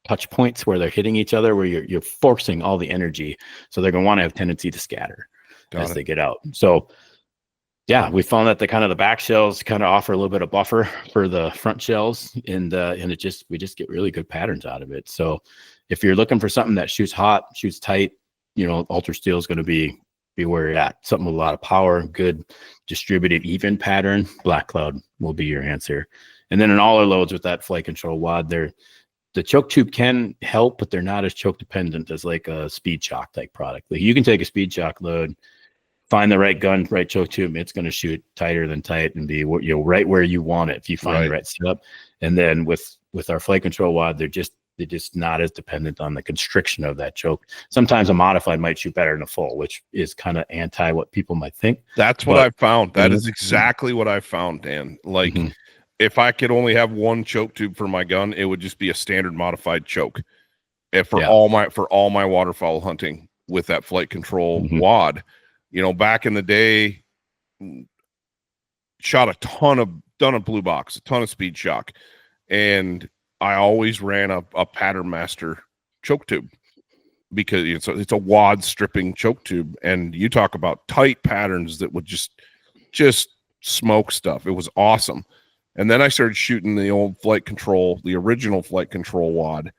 S4: touch points where they're hitting each other, where you're forcing all the energy. So they're going to want to have tendency to scatter as they get out. So yeah, we found that the back shells kind of offer a little bit of buffer for the front shells, and we just get really good patterns out of it. So if you're looking for something that shoots hot, shoots tight, Ultra Steel is going to be where you're at. Something with a lot of power, good distributed even pattern, Black Cloud will be your answer. And then in all our loads with that flight control wad, the choke tube can help, but they're not as choke dependent as like a speed shock type product. Like you can take a speed shock load, find the right gun, right choke tube, it's going to shoot tighter than tight and be right where you want it if you find the right setup. And then with our flight control wad, they're just not as dependent on the constriction of that choke. Sometimes a modified might shoot better than a full, which is kind of anti what people might think.
S3: That's what I found. That is exactly what I found, Dan. Like if I could only have one choke tube for my gun, it would just be a standard modified choke. And for all my waterfowl hunting with that flight control wad. Back in the day, shot a ton of blue box, a ton of speed shock, and I always ran a Pattern Master choke tube because it's a wad stripping choke tube, and you talk about tight patterns that would just smoke stuff. It was awesome. And then I started shooting the old the original flight control wad,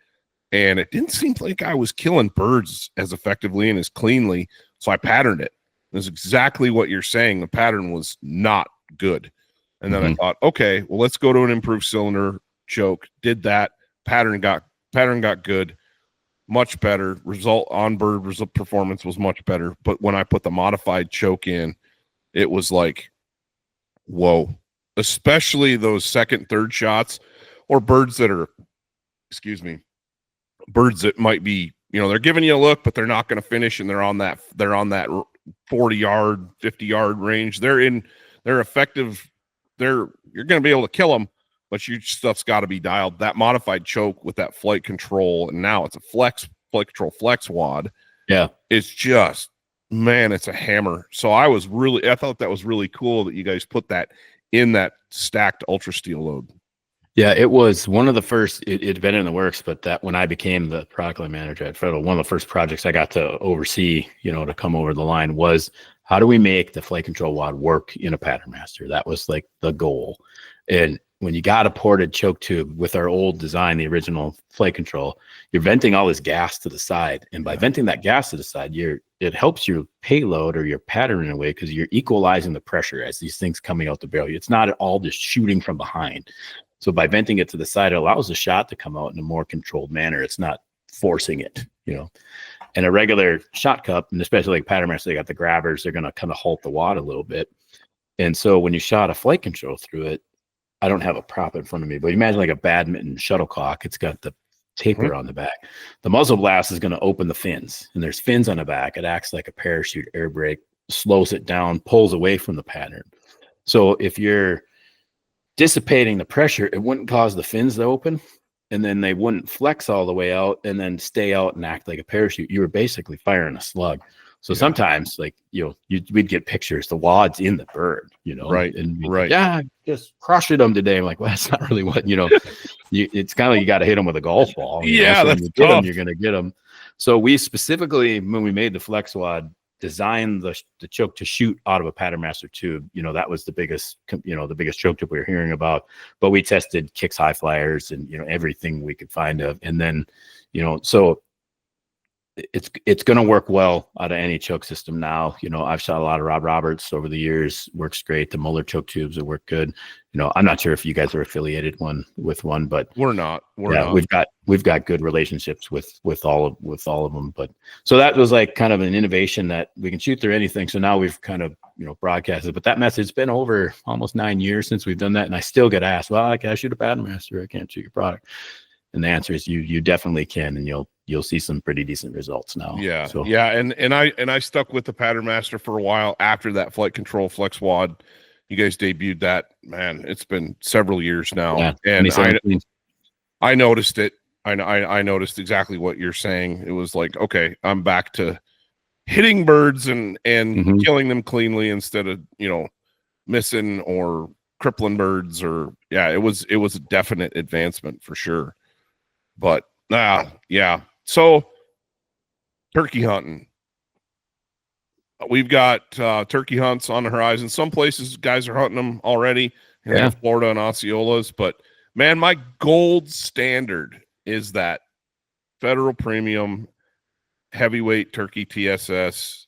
S3: and it didn't seem like I was killing birds as effectively and as cleanly, so I patterned it. That's exactly what you're saying. The pattern was not good. And then I thought, okay, well, let's go to an improved cylinder choke. Did that. Pattern got good, much better. Result on bird performance was much better. But when I put the modified choke in, it was like, whoa. Especially those second, third shots, or birds that are, birds that might be, they're giving you a look, but they're not going to finish, and they're on that 40-yard, 50-yard range. They're effective. You're going to be able to kill them, but your stuff's got to be dialed. That modified choke with that flight control, and now it's a flight control flex wad. Yeah, it's just, man, it's a hammer. So I thought that was really cool that you guys put that in that stacked ultra steel load.
S4: Yeah, it was one of the first. It'd been in the works, but that when I became the product line manager at Federal, one of the first projects I got to oversee, to come over the line was how do we make the flight control wad work in a pattern master? That was like the goal. And when you got a ported choke tube with our old design, the original flight control, you're venting all this gas to the side, and by venting that gas to the side, it helps your payload or your pattern in a way because you're equalizing the pressure as these things coming out the barrel. It's not at all just shooting from behind. So by venting it to the side, it allows the shot to come out in a more controlled manner. It's not forcing it, And a regular shot cup, and especially like pattern master, they got the grabbers, they're going to kind of halt the wad a little bit. And so when you shot a flight control through it, I don't have a prop in front of me, but imagine like a badminton shuttlecock. It's got the taper on the back. The muzzle blast is going to open the fins, and there's fins on the back. It acts like a parachute air brake, slows it down, pulls away from the pattern. So if you're dissipating the pressure, it wouldn't cause the fins to open, and then they wouldn't flex all the way out and then stay out and act like a parachute. You were basically firing a slug. So sometimes, like, we'd get pictures, the wad's in the bird,
S3: right,
S4: and
S3: right.
S4: Yeah, just crushing them today. I'm like, well, that's not really what, it's kind of like you got to hit them with a golf ball.
S3: Yeah,
S4: so
S3: that's
S4: when you get
S3: tough.
S4: them, you're going to get them. So we specifically, when we made the flex wad, designed the choke to shoot out of a pattern master tube. That was the biggest choke tube we were hearing about. But we tested kicks, high flyers, and everything we could find of, and then so it's going to work well out of any choke system now. I've shot a lot of Rob Roberts over the years. Works great. The Muller choke tubes that work good. I'm not sure if you guys are affiliated with one, but
S3: we're not.
S4: We've got good relationships with all of them. But so that was like kind of an innovation that we can shoot through anything. So now we've kind of broadcasted. But that message, it's been over almost 9 years since we've done that, and I still get asked, "Well, can I shoot a pattern master? I can't shoot your product." And the answer is you definitely can, and you'll see some pretty decent results now.
S3: Yeah.
S4: So.
S3: Yeah. And I stuck with the pattern master for a while after that flight control flex wad. You guys debuted that, man. It's been several years now.
S4: Yeah,
S3: and I noticed it. I noticed exactly what you're saying. It was like, okay, I'm back to hitting birds and killing them cleanly instead of, missing or crippling birds it was a definite advancement for sure. But yeah. So turkey hunting. We've got turkey hunts on the horizon. Some places guys are hunting them already in Florida and Osceolas, but man, my gold standard is that Federal Premium heavyweight turkey TSS,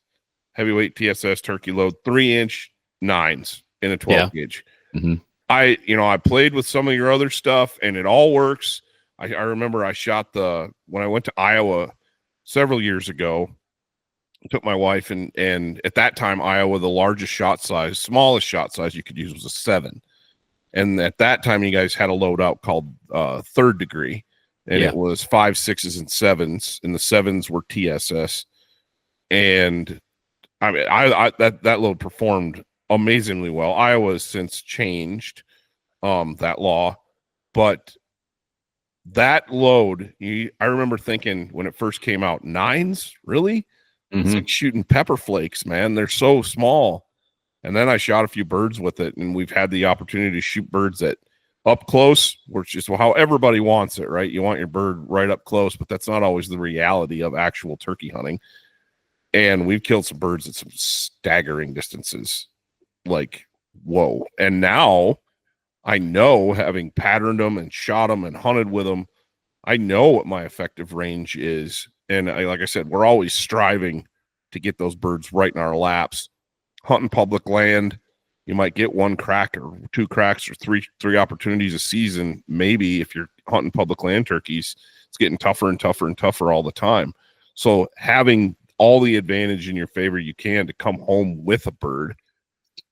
S3: heavyweight TSS turkey load, 3-inch 9s in a 12 gauge.
S4: Mm-hmm.
S3: I played with some of your other stuff and it all works. I remember I shot when I went to Iowa several years ago, I took my wife and at that time, Iowa, the smallest shot size you could use was a 7. And at that time, you guys had a loadout called Third Degree, and it was 5, 6s, and 7s, and the 7s were TSS. And I mean, that load performed amazingly well. Iowa has since changed that law, but that load, I remember thinking when it first came out, 9s, really? It's like shooting pepper flakes, man. They're so small. And then I shot a few birds with it, and we've had the opportunity to shoot birds at up close, which is how everybody wants it, right? You want your bird right up close, but that's not always the reality of actual turkey hunting. And we've killed some birds at some staggering distances. Like, whoa. And now I know, having patterned them and shot them and hunted with them, I know what my effective range is. And like I said, we're always striving to get those birds right in our laps. Hunting public land, you might get 1 crack or 2 cracks or three opportunities a season. Maybe if you're hunting public land turkeys, it's getting tougher and tougher and tougher all the time. So having all the advantage in your favor you can to come home with a bird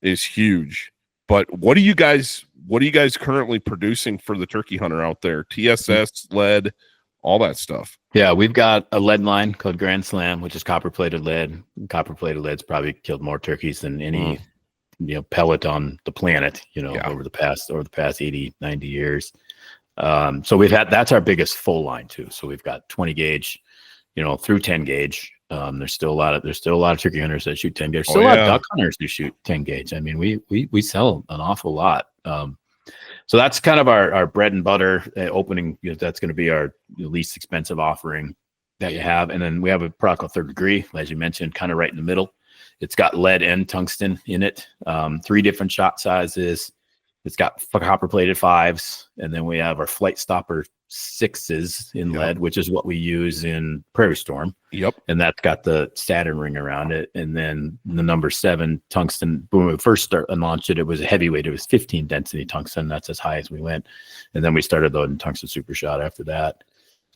S3: is huge. But what are you guys currently producing for the turkey hunter out there? TSS, lead, all that stuff.
S4: Yeah, we've got a lead line called Grand Slam, which is copper-plated lead. Copper-plated lead's probably killed more turkeys than any pellet on the planet, over the past 80, 90 years. So that's our biggest full line too. So we've got 20 gauge, through 10 gauge, There's still a lot of turkey hunters that shoot 10 gauge. Still a lot of duck hunters who shoot 10 gauge. I mean, we sell an awful lot. So that's kind of our bread and butter opening. That's going to be our least expensive offering that you have. And then we have a product called Third Degree, as you mentioned, kind of right in the middle. It's got lead and tungsten in it. 3 different shot sizes. It's got copper plated 5s. And then we have our Flight Stopper 6s in lead, which is what we use in Prairie Storm.
S3: Yep.
S4: And that's got the Saturn ring around it. And then the number 7 tungsten, when we first launched it, it was a heavyweight. It was 15 density tungsten. That's as high as we went. And then we started loading tungsten super shot after that.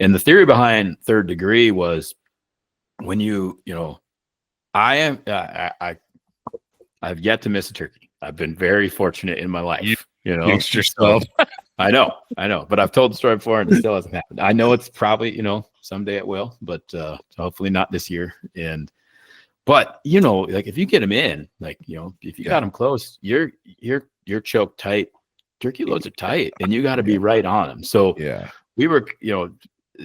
S4: And the theory behind Third Degree was when I've yet to miss a turkey. I've been very fortunate in my life.
S3: Jinxed yourself.
S4: I know, but I've told the story before and it still hasn't happened. I know it's probably, someday it will, but hopefully not this year. But like if you get them in, like, if you got them close, you're choked tight. Turkey loads are tight and you got to be right on them. So we were,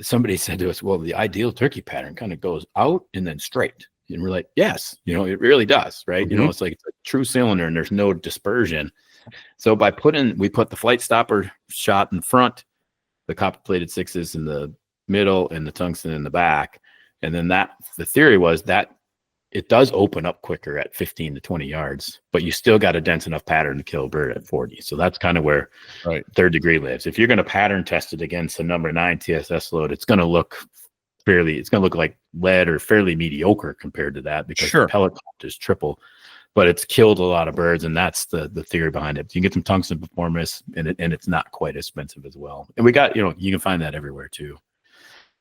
S4: somebody said to us, well, the ideal turkey pattern kind of goes out and then straight. And we're like, yes, it really does. Right.
S3: Mm-hmm.
S4: It's like it's a true cylinder and there's no dispersion. So we put the Flight Stopper shot in front, the copper plated 6s in the middle, and the tungsten in the back. And then the theory was that it does open up quicker at 15 to 20 yards, but you still got a dense enough pattern to kill a bird at 40. So that's kind of where Third Degree lives. If you're going to pattern test it against a number 9 TSS load, it's going to look like lead or fairly mediocre compared to that because the pellet count is triple. But it's killed a lot of birds, and that's the theory behind it. You can get some tungsten performance, and it's not quite as expensive as well. And we got, you can find that everywhere too.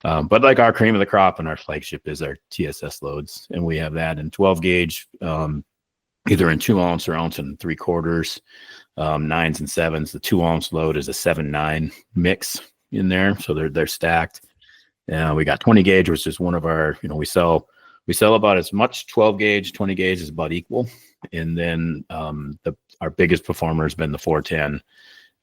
S4: But like our cream of the crop and our flagship is our TSS loads, and we have that in 12 gauge, either in 2 ounce or ounce and 3/4, 9s and 7s. The 2 ounce load is a 7-9 mix in there, so they're stacked. We got 20 gauge, which is one of our, we sell about as much 12 gauge, 20 gauge is about equal. And then our biggest performer has been the 410.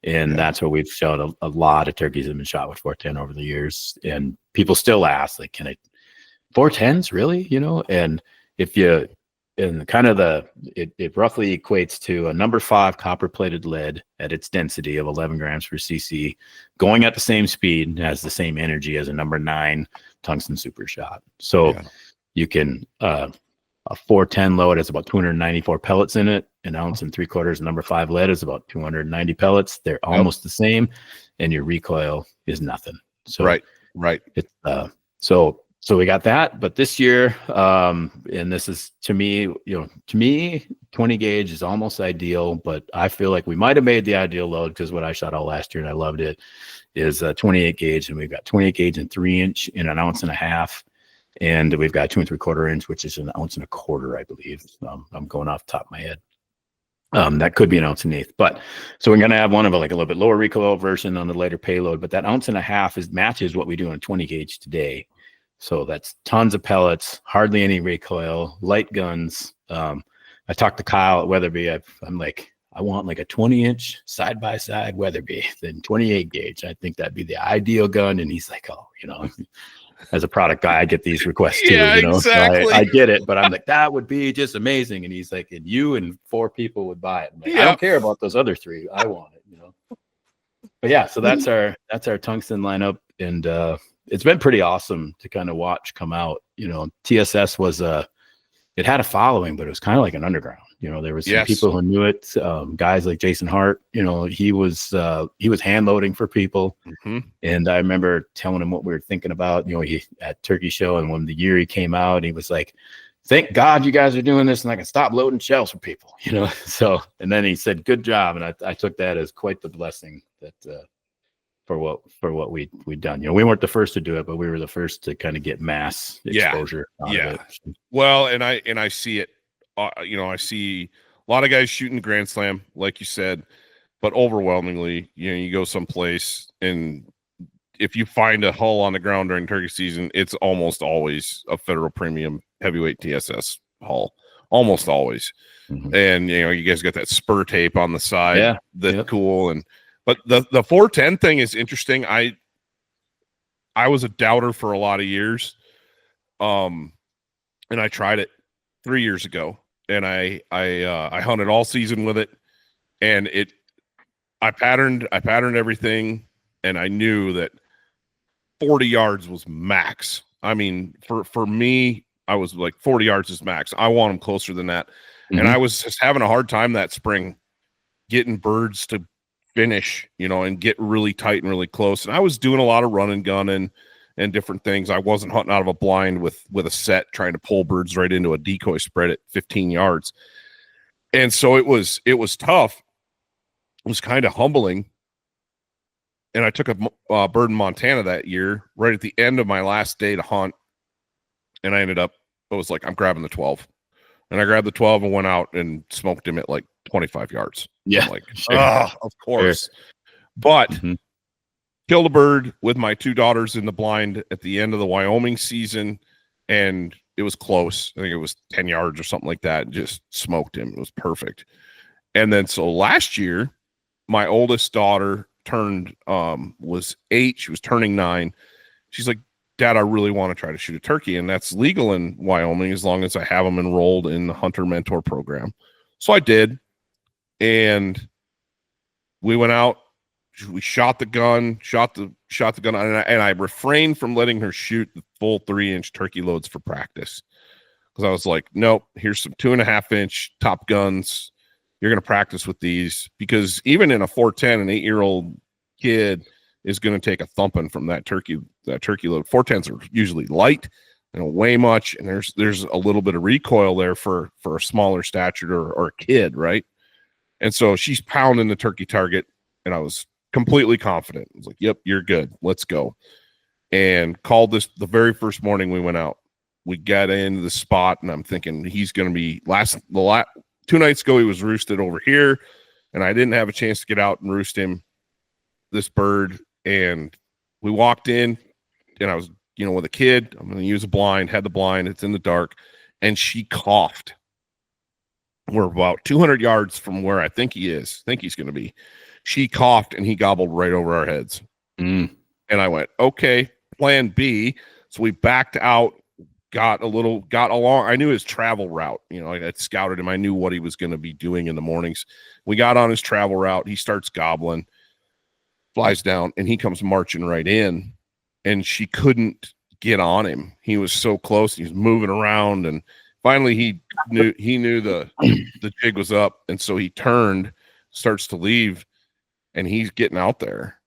S4: And that's where we've shot a lot of turkeys that have been shot with 410 over the years. And people still ask, like, 410s really? And it roughly equates to a number 5 copper plated lead at its density of 11 grams per cc, going at the same speed and has the same energy as a number 9 tungsten super shot. So you can, a 410 load has about 294 pellets in it. An ounce and 3/4 number 5 lead is about 290 pellets. They're almost the same, and your recoil is nothing. So
S3: right.
S4: It's so we got that. But this year, and this is to me, 20 gauge is almost ideal. But I feel like we might have made the ideal load because what I shot all last year and I loved it is 28 gauge, and we've got 28 gauge in 3-inch in an ounce and a half. And we've got 2 3/4 inch, which is an ounce and a quarter, I believe. I'm going off the top of my head. That could be an ounce and eighth, but so we're going to have one of a little bit lower recoil version on the lighter payload, but that ounce and a half matches what we do on 20 gauge today. So that's tons of pellets, hardly any recoil, light guns. I talked to Kyle at Weatherby. I'm like, I want like a 20-inch side-by-side Weatherby, then 28 gauge. I think that'd be the ideal gun. And he's like, oh, as a product guy, I get these requests too,
S3: Exactly.
S4: So I get it, but I'm like, that would be just amazing. And he's like, and you and 4 people would buy it. Like, I don't care about those other 3. I want it, But yeah, so that's our tungsten lineup, and it's been pretty awesome to kind of watch come out. TSS was it had a following, but it was kind of like an underground. There was some people who knew it. Guys like Jason Hart, he was hand loading for people.
S3: Mm-hmm.
S4: And I remember telling him what we were thinking about, he at Turkey Show. And when the year he came out, he was like, thank God you guys are doing this and I can stop loading shells for people, So, and then he said, good job. And I took that as quite the blessing that, for what we'd done. We weren't the first to do it, but we were the first to kind of get mass exposure.
S3: Yeah. Well, and I see it. I see a lot of guys shooting the Grand Slam, like you said, but overwhelmingly, you go someplace and if you find a hull on the ground during turkey season, it's almost always a Federal Premium Heavyweight TSS hull, almost always. Mm-hmm. And you guys got that spur tape on the side. That's cool. But the 410 thing is interesting. I was a doubter for a lot of years. and I tried it 3 years ago, and I hunted all season with it, and I patterned everything, and I knew that 40 yards was max. I mean, for me, I was like 40 yards is max. I want them closer than that.
S4: Mm-hmm.
S3: And I was just having a hard time that spring getting birds to finish, and get really tight and really close. And I was doing a lot of run and gun and different things. I wasn't hunting out of a blind with a set trying to pull birds right into a decoy spread at 15 yards. And so it was tough. It was kind of humbling. And I took a bird in Montana that year, right at the end of my last day to hunt. And I was like, I'm grabbing the 12. And I grabbed the 12 and went out and smoked him at like 25 yards.
S4: Yeah.
S3: I'm like, of course. Sure. But killed a bird with my 2 daughters in the blind at the end of the Wyoming season. And it was close. I think it was 10 yards or something like that. Just smoked him. It was perfect. And then so last year, my oldest daughter was 8. She was turning 9. She's like, Dad, I really want to try to shoot a turkey. And that's legal in Wyoming as long as I have them enrolled in the hunter mentor program. So I did. And we went out, we shot the gun, and I refrained from letting her shoot the full 3-inch turkey loads for practice. Because I was like, nope, here's some 2.5-inch top guns. You're going to practice with these, because even in a 410, an 8-year-old kid is going to take a thumping from that turkey load. 410s are usually light, they don't weigh much, and there's a little bit of recoil there for a smaller statured or a kid, right? And so she's pounding the turkey target, and I was completely confident. I was like, yep, you're good. Let's go. And called this the very first morning we went out. We got into the spot, and I'm thinking he's going to be the last 2 nights ago, he was roosted over here, and I didn't have a chance to get out and roost him, this bird. And we walked in, and I was, with a kid, I'm going to use a blind, had the blind, it's in the dark, and she coughed. We're about 200 yards from where I think he's going to be. She coughed, and he gobbled right over our heads. And I went, okay, plan B. So we backed out, got along. I knew his travel route. I had scouted him. I knew what he was going to be doing in the mornings. We got on his travel route. He starts gobbling, flies down, and he comes marching right in, and she couldn't get on him. He was so close. He was moving around, and finally he knew the jig was up. And so he turned, starts to leave, and he's getting out there.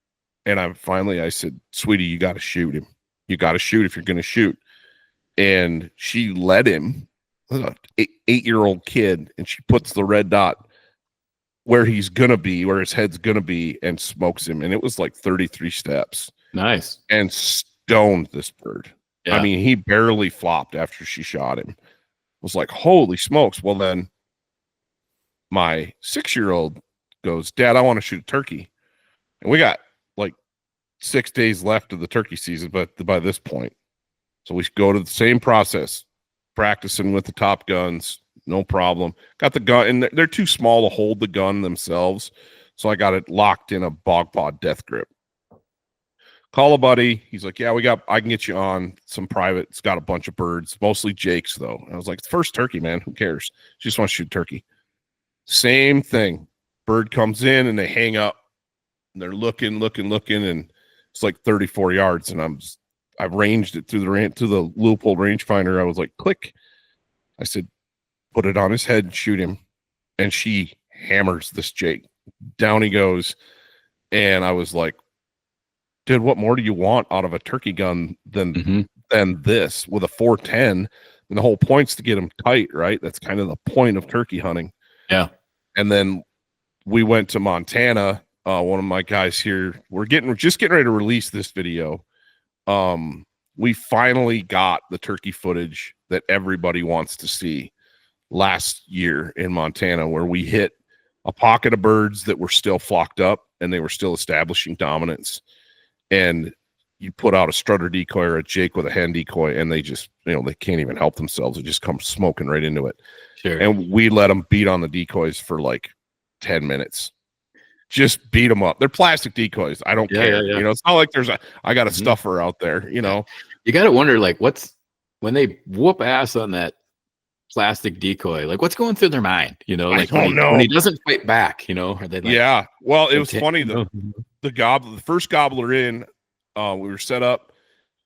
S3: And I said, sweetie, you got to shoot him. You got to shoot if you're going to shoot. And she led him, an 8-year-old kid, and she puts the red dot where he's going to be, where his head's going to be, and smokes him. And it was like 33 steps. Nice. And stoned this bird. Yeah. I mean, he barely flopped after she shot him. It was like, holy smokes. Well, then my 6-year-old goes, Dad, I want to shoot a turkey. And we got like 6 days left of the turkey season, but by this point. So we go to the same process, practicing with the top guns, no problem. Got the gun, and they're too small to hold the gun themselves. So I got it locked in a bog paw death grip. Call a buddy. He's like, yeah, I can get you on some private. It's got a bunch of birds, mostly jakes though. And I was like, first turkey, man, who cares? She just wants to shoot turkey. Same thing. Bird comes in and they hang up and they're looking, and it's like 34 yards. And I've ranged it through the Leupold rangefinder. I was like, click. I said, put it on his head and shoot him. And she hammers this jake. Down he goes. And I was like, dude, what more do you want out of a turkey gun than this with a 410? And the whole point's to get him tight, right? That's kind of the point of turkey hunting. Yeah. And then we went to Montana. One of my guys here, we're just getting ready to release this video. We finally got the turkey footage that everybody wants to see last year in Montana, where we hit a pocket of birds that were still flocked up and they were still establishing dominance. And you put out a strutter decoy or a jake with a hen decoy, and they just, they can't even help themselves. It just comes smoking right into it. Sure. And we let them beat on the decoys for like 10 minutes. Just beat them up. They're plastic decoys. I don't care. Yeah. It's not like I got a stuffer out there, You got to wonder, like, what's
S4: when they whoop ass on that plastic decoy, like what's going through their mind? Like when he doesn't fight back, are they like,
S3: yeah. Well, it was funny. The first gobbler in, we were set up,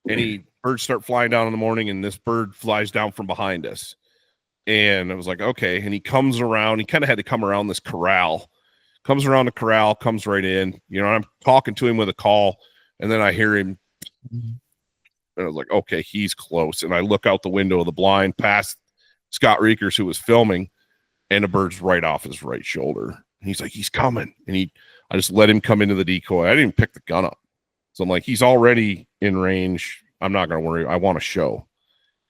S3: and birds start flying down in the morning, and this bird flies down from behind us. And I was like, okay. And he comes around. He kind of had to come around this corral. Comes around the corral, comes right in. I'm talking to him with a call, and then I hear him. And I was like, okay, he's close. And I look out the window of the blind past Scott Reekers, who was filming, and the bird's right off his right shoulder. And he's like, he's coming. And I just let him come into the decoy. I didn't even pick the gun up. So I'm like, he's already in range. I'm not going to worry. I want to show.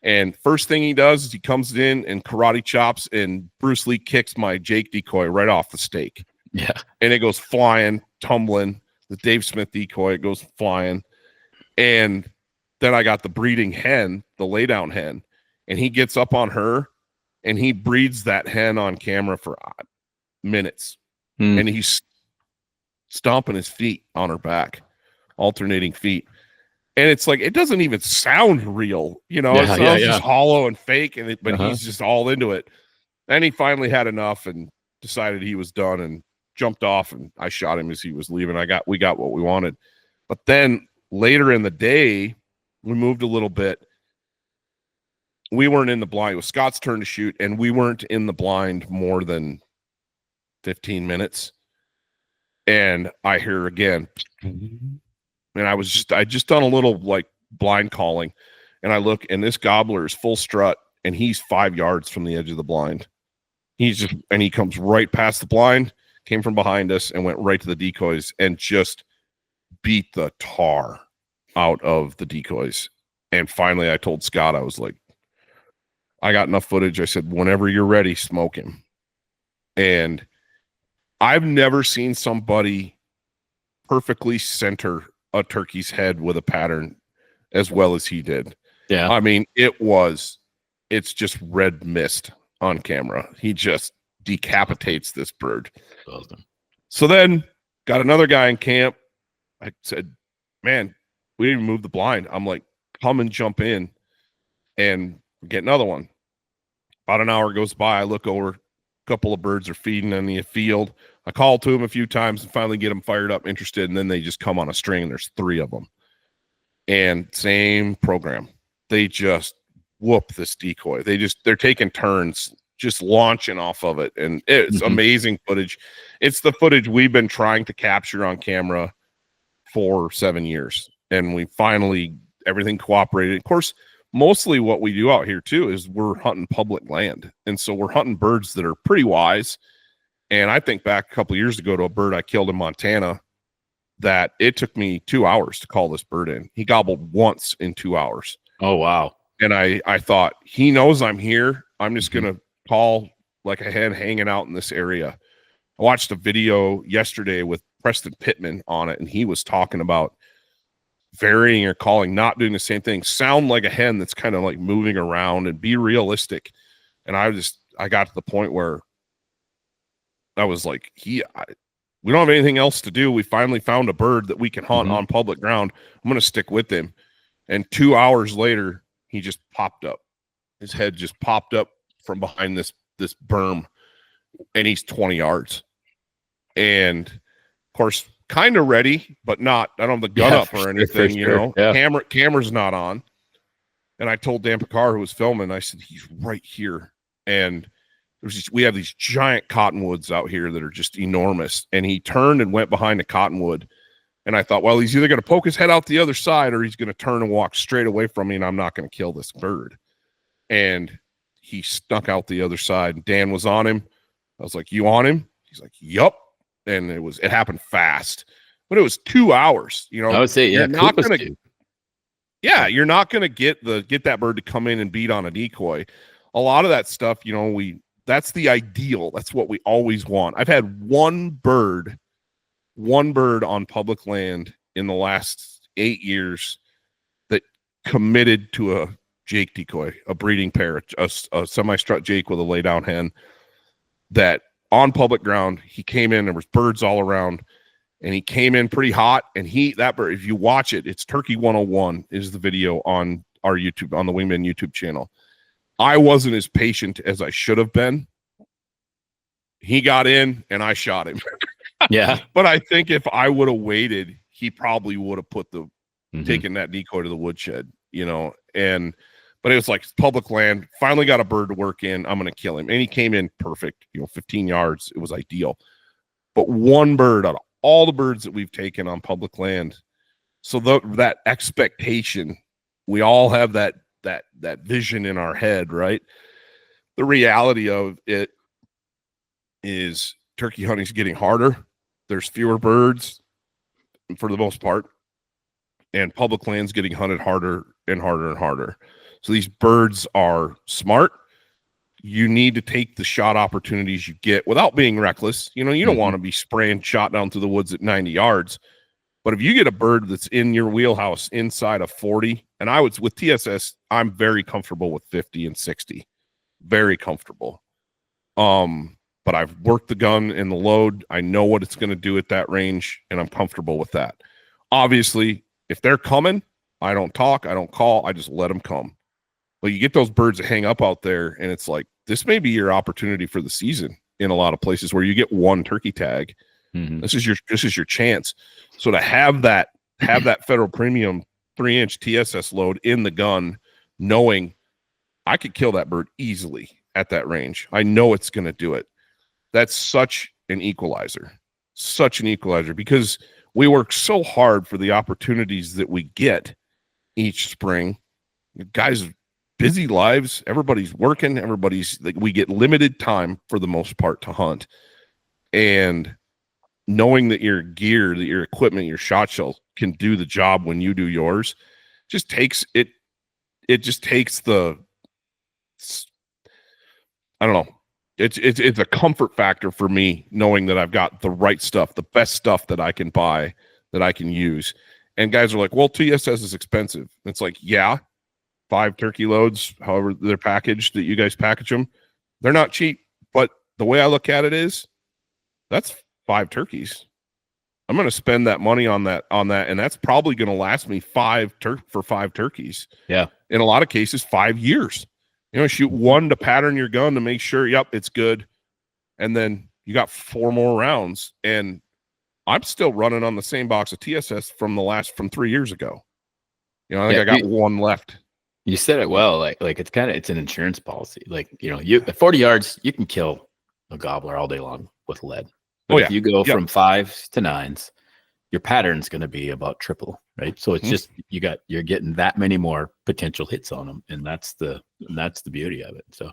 S3: And first thing he does is he comes in and karate chops, and Bruce Lee kicks my Jake decoy right off the stake.
S4: Yeah.
S3: And it goes flying, tumbling. The Dave Smith decoy, it goes flying. And then I got the breeding hen, the laydown hen, and he gets up on her and he breeds that hen on camera for minutes. And he's stomping his feet on her back, alternating feet. And it's like, it doesn't even sound real, it sounds just hollow and fake, but he's just all into it. And he finally had enough and decided he was done and jumped off, and I shot him as he was leaving. We got what we wanted. But then later in the day, we moved a little bit. We weren't in the blind. It was Scott's turn to shoot, and we weren't in the blind more than 15 minutes. And I hear again, and I just done a little like blind calling, and I look, and this gobbler is full strut, and he's 5 yards from the edge of the blind. And he comes right past the blind, came from behind us, and went right to the decoys and just beat the tar out of the decoys. And finally I told Scott, I was like, I got enough footage. I said, whenever you're ready, smoke him. And I've never seen somebody perfectly center a turkey's head with a pattern as well as he did.
S4: Yeah.
S3: I mean, it's just red mist on camera. He just decapitates this bird.
S4: Awesome.
S3: So then got another guy in camp. I said, man, we didn't even move the blind. I'm like, come and jump in and get another one. About an hour goes by. I look over, a couple of birds are feeding in the field. I call to them a few times and finally get them fired up, interested, and then they just come on a string, and there's 3 of them. And same program. They just whoop this decoy. They're taking turns just launching off of it, and it's amazing footage. It's the footage we've been trying to capture on camera for 7 years, and we finally, everything cooperated. Of course, mostly what we do out here too is we're hunting public land, and so we're hunting birds that are pretty wise. And I think back a couple of years ago to a bird I killed in Montana that it took me 2 hours to call this bird in. He gobbled once in 2 hours.
S4: Oh, wow.
S3: And I thought, he knows I'm here. I'm just going to call like a hen hanging out in this area. I watched a video yesterday with Preston Pittman on it, and he was talking about varying your calling, not doing the same thing. Sound like a hen that's kind of like moving around and be realistic. And I got to the point where I was like, we don't have anything else to do. We finally found a bird that we can hunt on public ground. I'm going to stick with him. And 2 hours later, he just popped up. His head just popped up from behind this berm, and he's 20 yards. And of course, kind of ready, but not. I don't have the gun up or anything, you know. Yeah. Camera's not on. And I told Dan Picard, who was filming, I said, he's right here. And we have these giant cottonwoods out here that are just enormous. And he turned and went behind the cottonwood. And I thought, well, he's either going to poke his head out the other side or he's going to turn and walk straight away from me, and I'm not going to kill this bird. And he snuck out the other side. Dan was on him. I was like, you on him? He's like, yup. And it happened fast. But it was 2 hours. You know,
S4: I would say, yeah,
S3: you're not going to get that bird to come in and beat on a decoy. A lot of that stuff, you know, that's the ideal. That's what we always want. I've had one bird on public land in the last 8 years that committed to a Jake decoy, a breeding pair, a semi-strut Jake with a laydown hen, that on public ground, he came in, there was birds all around, and he came in pretty hot. And that bird, if you watch it, it's Turkey 101 is the video on our YouTube, on the Wingmen YouTube channel. I wasn't as patient as I should have been. He got in and I shot him.
S4: Yeah.
S3: But I think if I would have waited, he probably would have put the taken that decoy to the woodshed, you know. But it was like public land. Finally got a bird to work in. I'm going to kill him. And he came in perfect, 15 yards. It was ideal. But one bird out of all the birds that we've taken on public land. So that expectation, we all have that vision in our head, right? The reality of it is turkey hunting is getting harder. There's fewer birds for the most part, and public land's getting hunted harder and harder and harder. So these birds are smart. You need to take the shot opportunities you get without being reckless. You don't want to be spraying shot down through the woods at 90 yards. But if you get a bird that's in your wheelhouse inside of 40, and I would, with TSS, I'm very comfortable with 50 and 60. Very comfortable. But I've worked the gun and the load. I know what it's going to do at that range, and I'm comfortable with that. Obviously, if they're coming, I don't talk, I don't call, I just let them come. But you get those birds that hang up out there, and it's like, this may be your opportunity for the season in a lot of places where you get one turkey tag. This is your chance. So to have that federal premium 3-inch TSS load in the gun, knowing I could kill that bird easily at that range. I know it's going to do it. That's such an equalizer, because we work so hard for the opportunities that we get each spring. Guys, busy lives, everybody's working, we get limited time for the most part to hunt. And knowing that your gear, that your equipment, your shot shells can do the job when you do yours, just takes it. It just takes the, I don't know. It's a comfort factor for me knowing that I've got the right stuff, the best stuff that I can buy, that I can use. And guys are like, well, TSS is expensive. It's like, yeah, 5 turkey loads, however they're packaged, that you guys package them, they're not cheap. But the way I look at it is, that's 5 turkeys. I'm going to spend that money on that, and that's probably going to last me 5 turkeys. Yeah. In a lot of cases, 5 years. Shoot one to pattern your gun to make sure, yep, it's good. And then you got 4 more rounds. And I'm still running on the same box of TSS from 3 years ago. I think I got 1 left.
S4: You said it well. Like it's an insurance policy. You at 40 yards, you can kill a gobbler all day long with lead. But if you go from 5s to 9s, your pattern's going to be about triple, right? So it's just you're getting that many more potential hits on them, and that's the beauty of it. So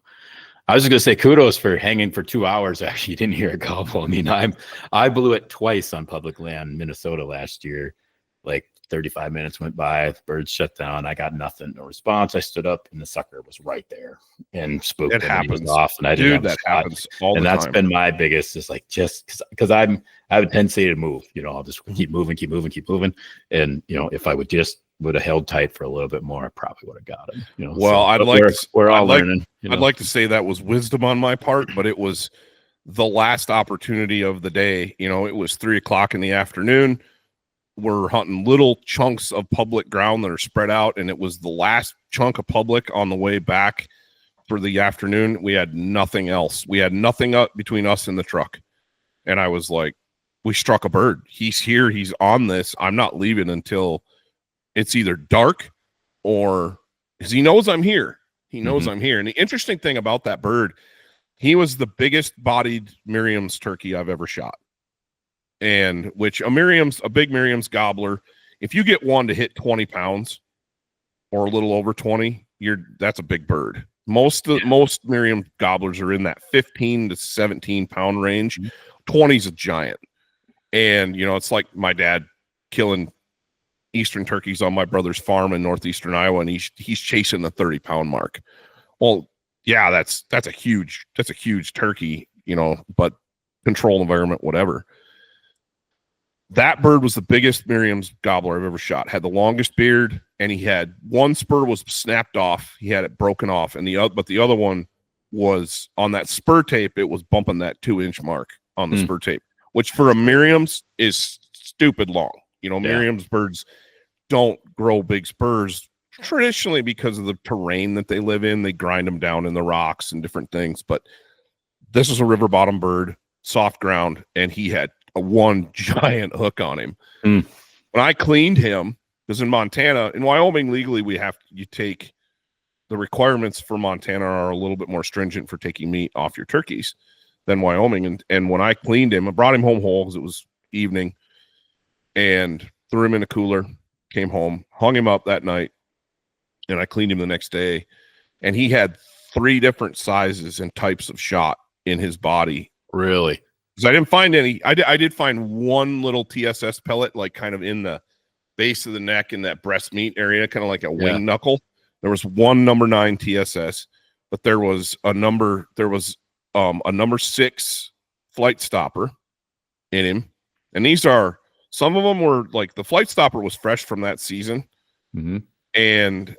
S4: I was just going to say kudos for hanging for 2 hours. Actually, you didn't hear a gobble. I mean, I blew it twice on public land, Minnesota last year. Like 35 minutes went by, the birds shut down. I got nothing, no response. I stood up, and the sucker was right there and spooked.
S3: It happens
S4: off, and I didn't. Dude, that
S3: happens all the time.
S4: And that's been my biggest. Is like just because I have a tendency to move. I'll just keep moving. And if I would have held tight for a little bit more, I probably would have got him.
S3: Well,
S4: so we're all learning.
S3: I'd like to say that was wisdom on my part, but it was the last opportunity of the day. It was 3:00 in the afternoon. We're hunting little chunks of public ground that are spread out, and it was the last chunk of public on the way back for the afternoon. We had nothing else. We had nothing up between us and the truck. And I was like, we struck a bird. He's here. He's on this. I'm not leaving until it's either dark or because he knows I'm here. He knows I'm here. And the interesting thing about that bird, he was the biggest bodied Merriam's turkey I've ever shot. And which a big Merriam's gobbler, if you get one to hit 20 pounds or a little over 20, that's a big bird. Most Merriam gobblers are in that 15 to 17 pound range. 20 is a giant. And it's like my dad killing eastern turkeys on my brother's farm in northeastern Iowa, and he's chasing the 30-pound mark. Well, yeah, that's a huge turkey, but control environment, whatever. That bird was the biggest Merriam's gobbler I've ever shot. Had the longest beard, and he had one spur was snapped off. He had it broken off, but the other one was on that spur tape. It was bumping that 2-inch mark on the spur tape, which for a Merriam's is stupid long. Merriam's birds don't grow big spurs traditionally because of the terrain that they live in, they grind them down in the rocks and different things. But this is a river bottom bird, soft ground, and he had one giant hook on him. When I cleaned him, because in Montana, in Wyoming, legally, you take the requirements for Montana are a little bit more stringent for taking meat off your turkeys than Wyoming. And when I cleaned him, I brought him home whole because it was evening, and threw him in a cooler, came home, hung him up that night, and I cleaned him the next day. And he had 3 different sizes and types of shot in his body.
S4: Really?
S3: Because I didn't find any. I did find one little TSS pellet, like kind of in the base of the neck in that breast meat area, kind of like a wing knuckle. There was one number 9 TSS, but there was a number 6 flight stopper in him. And some of them were like, the flight stopper was fresh from that season.
S4: Mm-hmm.
S3: And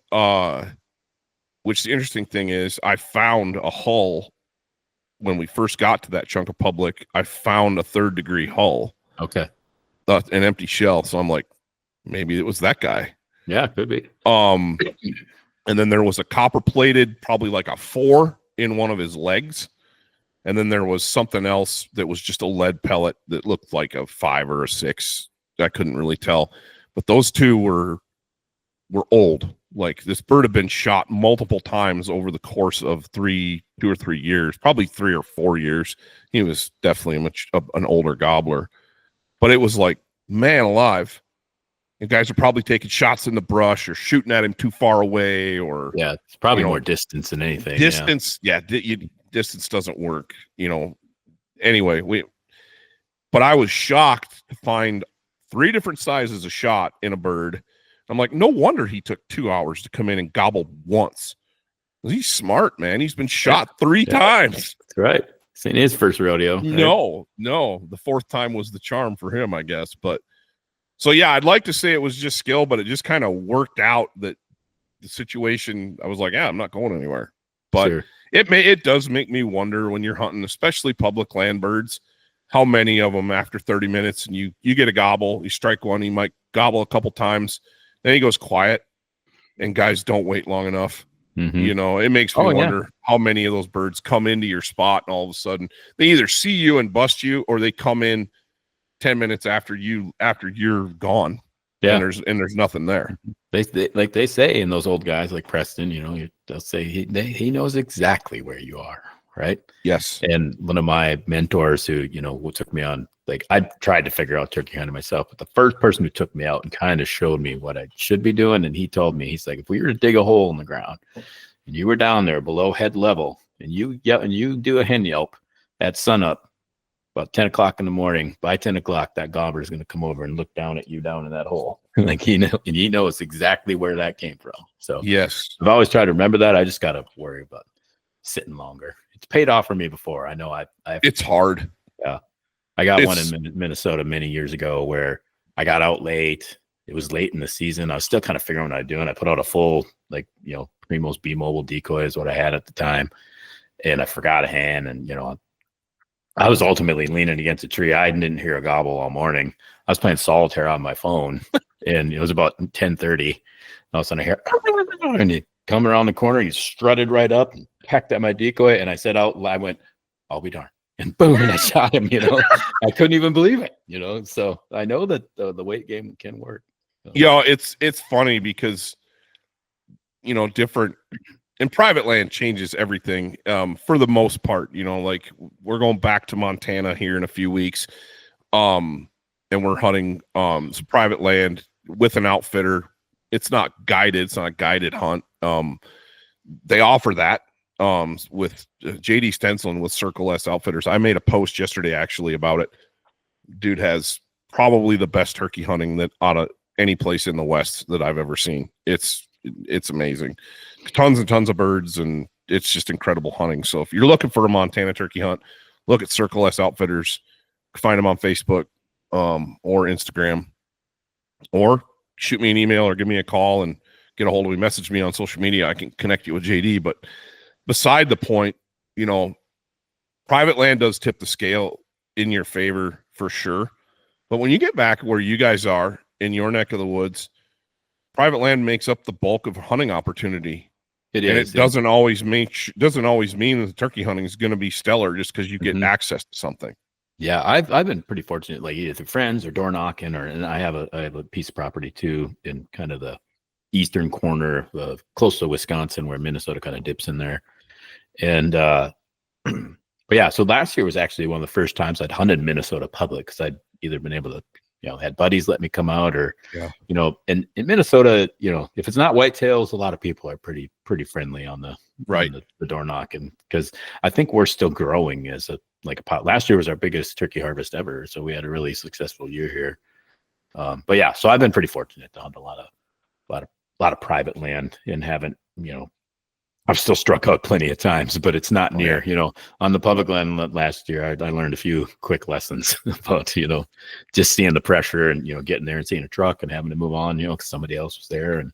S3: which the interesting thing is, I found a hull when we first got to that chunk of public. I found a 3rd degree hull.
S4: Okay.
S3: An empty shell. So I'm like, maybe it was that guy.
S4: Yeah, could be.
S3: And then there was a copper plated, probably like a 4 in one of his legs. And then there was something else that was just a lead pellet that looked like a 5 or a 6. I couldn't really tell. But those 2 were old. Like, this bird had been shot multiple times over the course of 2 or 3 years, probably 3 or 4 years. He was definitely an older gobbler. But it was like, man alive. And guys are probably taking shots in the brush or shooting at him too far away, or
S4: it's probably more distance than anything.
S3: Distance, distance doesn't work. Anyway, but I was shocked to find 3 different sizes of shot in a bird. I'm like, no wonder he took 2 hours to come in and gobble once. He's smart, man. He's been shot 3 times.
S4: That's right. It's in his first rodeo.
S3: No, the 4th time was the charm for him, I guess. But so, yeah, I'd like to say it was just skill, but it just kind of worked out that the situation, I was like, I'm not going anywhere. But it does make me wonder when you're hunting, especially public land birds, how many of them after 30 minutes and you get a gobble, you strike one, he might gobble a couple times, then he goes quiet, and guys don't wait long enough.
S4: Mm-hmm.
S3: It makes me wonder how many of those birds come into your spot and all of a sudden they either see you and bust you, or they come in 10 minutes after you're gone. And there's nothing there.
S4: They like they say in those old guys like Preston, they'll say he knows exactly where you are, right?
S3: Yes.
S4: And one of my mentors who took me on, like, I tried to figure out turkey hunting myself, but the first person who took me out and kind of showed me what I should be doing, and he told me, he's like, if we were to dig a hole in the ground and you were down there below head level and you do a hen yelp at sunup about 10 o'clock in the morning, by 10 o'clock, that gobbler is going to come over and look down at you down in that hole. Like, he knows exactly where that came from. So
S3: yes,
S4: I've always tried to remember that. I just got to worry about sitting longer. It's paid off for me before. I know
S3: it's hard.
S4: Yeah. I got one in Minnesota many years ago where I got out late. It was late in the season. I was still kind of figuring what I was doing. I put out a full, Primo's B Mobile decoy is what I had at the time. And I forgot a hand, and, I was ultimately leaning against a tree. I didn't hear a gobble all morning. I was playing solitaire on my phone, and it was about 10:30. All of a sudden I hear, and he come around the corner. He strutted right up and pecked at my decoy. And I said I went, I'll be darned. And boom, and I shot him, I couldn't even believe it, So I know that the weight game can work. So.
S3: It's funny because, different and private land changes everything for the most part. Like, we're going back to Montana here in a few weeks, and we're hunting some private land with an outfitter. It's not guided. It's not a guided hunt. They offer that with JD Stencilin with Circle S Outfitters. I made a post yesterday actually about it. Dude has probably the best turkey hunting that out of any place in the West that I've ever seen. It's amazing. Tons and tons of birds, and it's just incredible hunting. So if you're looking for a Montana turkey hunt, look at Circle S Outfitters. Find them on Facebook or Instagram, or shoot me an email or give me a call and get a hold of me. Message me on social media. I can connect you with JD. But beside the point, private land does tip the scale in your favor for sure. But when you get back where you guys are in your neck of the woods, private land makes up the bulk of hunting opportunity.
S4: It
S3: and
S4: is.
S3: It doesn't always mean that the turkey hunting is going to be stellar just because you get access to something.
S4: Yeah, I've been pretty fortunate, like either through friends or door knocking, and I have a piece of property too in kind of the eastern corner of close to Wisconsin, where Minnesota kind of dips in there. And but yeah, so last year was actually one of the first times I'd hunted Minnesota public, because I'd either been able to, had buddies let me come out, or and in Minnesota, if it's not whitetails, a lot of people are pretty friendly on the the door knocking, because I think we're still growing as a pot. Last year was our biggest turkey harvest ever, so we had a really successful year here. But yeah, so I've been pretty fortunate to hunt a lot of private land, and haven't, I've still struck out plenty of times, but it's not near, on the public land last year. I learned a few quick lessons about, just seeing the pressure and, getting there and seeing a truck and having to move on, because somebody else was there. And,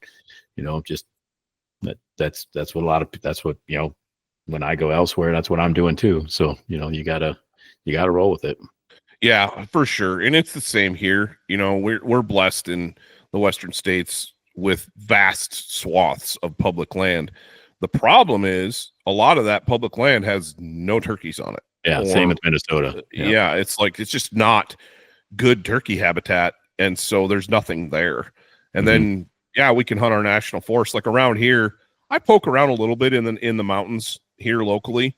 S4: just that's what, when I go elsewhere, that's what I'm doing too. So, you gotta roll with it.
S3: Yeah, for sure. And it's the same here. We're blessed in the Western states with vast swaths of public land. The problem is a lot of that public land has no turkeys on it.
S4: Yeah, same with Minnesota.
S3: Yeah, it's just not good turkey habitat, and so there's nothing there. And then we can hunt our national forest. Like around here, I poke around a little bit in the mountains here locally,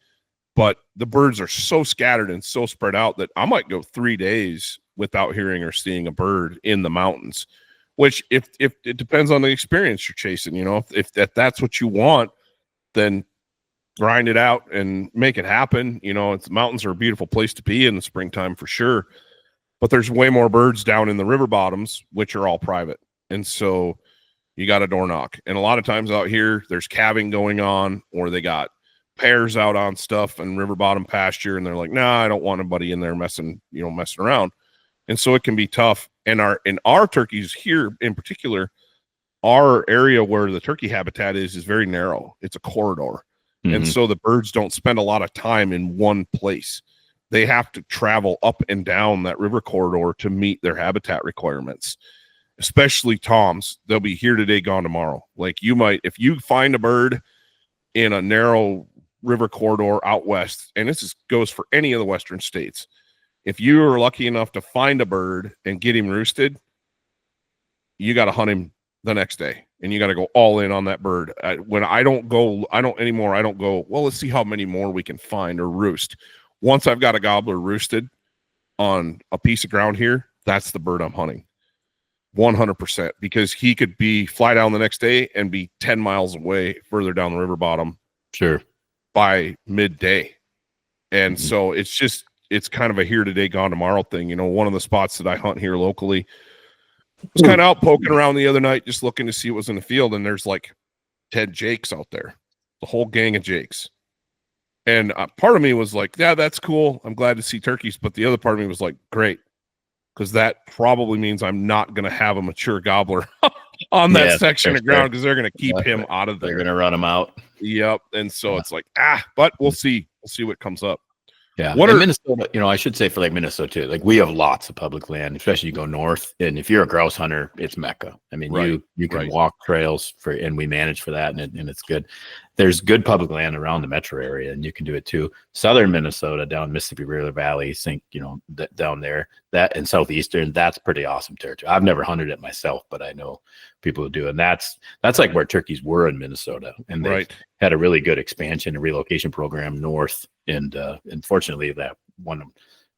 S3: but the birds are so scattered and so spread out that I might go 3 days without hearing or seeing a bird in the mountains. Which, if it depends on the experience you're chasing, if that's what you want, then grind it out and make it happen. The mountains are a beautiful place to be in the springtime for sure, but there's way more birds down in the river bottoms, which are all private. And so you got a door knock. And a lot of times out here, there's calving going on, or they got pairs out on stuff and river bottom pasture. And they're like, nah, I don't want anybody in there messing around. And so it can be tough. And our turkeys here in particular, our area where the turkey habitat is very narrow. It's a corridor. And so the birds don't spend a lot of time in one place. They have to travel up and down that river corridor to meet their habitat requirements, especially toms. They'll be here today, gone tomorrow. Like if you find a bird in a narrow river corridor out west, and this goes for any of the Western states, if you are lucky enough to find a bird and get him roosted, you got to hunt him the next day, and you got to go all in on that bird. When I don't go, well, let's see how many more we can find or roost. Once I've got a gobbler roosted on a piece of ground here, that's the bird I'm hunting 100%, because he could fly down the next day and be 10 miles away further down the river bottom.
S4: Sure.
S3: By midday. And so it's kind of a here today, gone tomorrow thing. One of the spots that I hunt here locally, was kind of out poking around the other night, just looking to see what was in the field, and there's like 10 jakes out there, the whole gang of jakes. And part of me was like, yeah, that's cool. I'm glad to see turkeys. But the other part of me was like, great, because that probably means I'm not going to have a mature gobbler on that section of ground, because they're going to keep him out of there.
S4: They're going to run him out.
S3: Yep. And so it's like, but we'll see. We'll see what comes up.
S4: Yeah. Minnesota, I should say for like Minnesota too, like we have lots of public land, especially you go north. And if you're a grouse hunter, it's Mecca. I mean, you can walk trails and we manage for that, and it's good. There's good public land around the metro area, and you can do it too. Southern Minnesota, down Mississippi River Valley, down there, that and southeastern, that's pretty awesome territory. I've never hunted it myself, but I know people who do, and that's like where turkeys were in Minnesota, and they had a really good expansion and relocation program north. And fortunately, that one,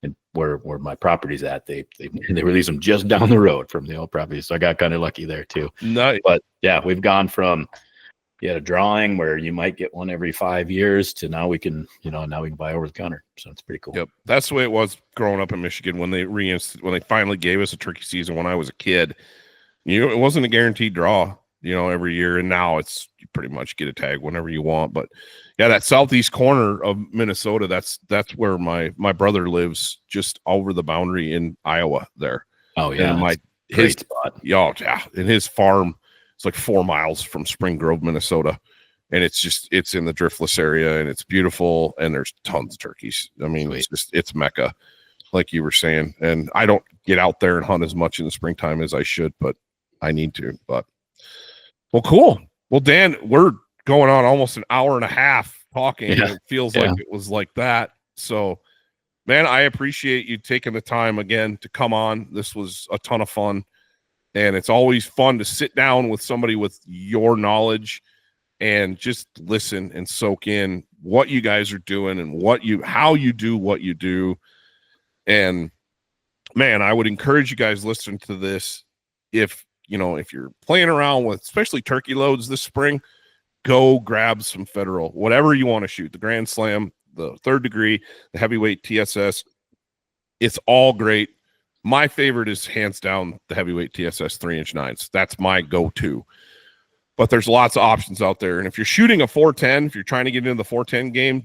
S4: and where my property's at, they release them just down the road from the old property, so I got kind of lucky there too.
S3: Nice.
S4: But yeah, we've gone from a drawing where you might get one every 5 years to now we can buy over the counter. So it's pretty cool.
S3: Yep, that's the way it was growing up in Michigan when they finally gave us a turkey season when I was a kid. It wasn't a guaranteed draw, every year, and now it's you pretty much get a tag whenever you want. But yeah, that southeast corner of Minnesota, that's where my brother lives, just over the boundary in Iowa there.
S4: Oh yeah,
S3: his spot. Yeah, and his farm, it's like 4 miles from Spring Grove, Minnesota, and it's in the driftless area, and it's beautiful, and there's tons of turkeys. I mean, it's Mecca, like you were saying. And I don't get out there and hunt as much in the springtime as I should, but I need to. But Well, cool. Well, Dan, we're going on almost an hour and a half talking.
S4: Yeah.
S3: It feels like it was like that. So, man, I appreciate you taking the time again to come on. This was a ton of fun. And it's always fun to sit down with somebody with your knowledge and just listen and soak in what you guys are doing and how you do what you do. And man, I would encourage you guys listening to this. If you're playing around with especially turkey loads this spring, go grab some Federal, whatever you want to shoot, the Grand Slam, the 3rd degree, the heavyweight TSS. It's all great. My favorite is hands down the heavyweight TSS 3-inch 9s. That's my go-to. But there's lots of options out there. And if you're shooting a 410, if you're trying to get into the 410 game,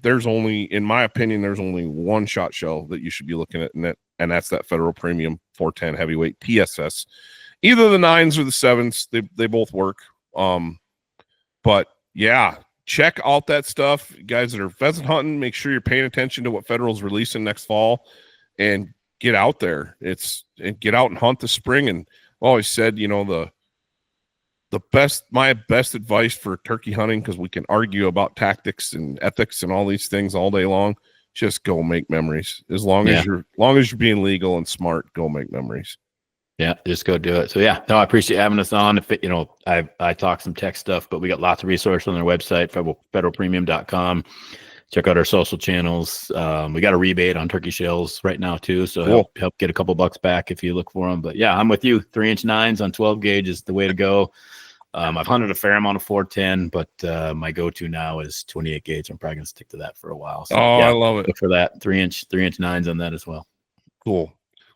S3: in my opinion, there's only one shot shell that you should be looking at, and that's that Federal Premium 410 heavyweight TSS. Either the 9s or the 7s, they both work. But yeah, check out that stuff. You guys that are pheasant hunting, make sure you're paying attention to what Federal's releasing next fall, and get out there. And get out and hunt this spring. And I always said, my best advice for turkey hunting, because we can argue about tactics and ethics and all these things all day long, just go make memories. As long as you're being legal and smart, go make memories.
S4: Yeah, just go do it. So yeah, no, I appreciate having us on. If I talk some tech stuff, but we got lots of resources on their website, federalpremium.com. Check out our social channels. We got a rebate on turkey shells right now too, so
S3: cool.
S4: help get a couple bucks back if you look for them. But yeah, I'm with you. 3-inch 9s on 12 gauge is the way to go. I've hunted a fair amount of 410, but my go-to now is 28 gauge. I'm probably gonna stick to that for a while. So,
S3: I love it.
S4: Look for that 3-inch 9s on that as well.
S3: Cool.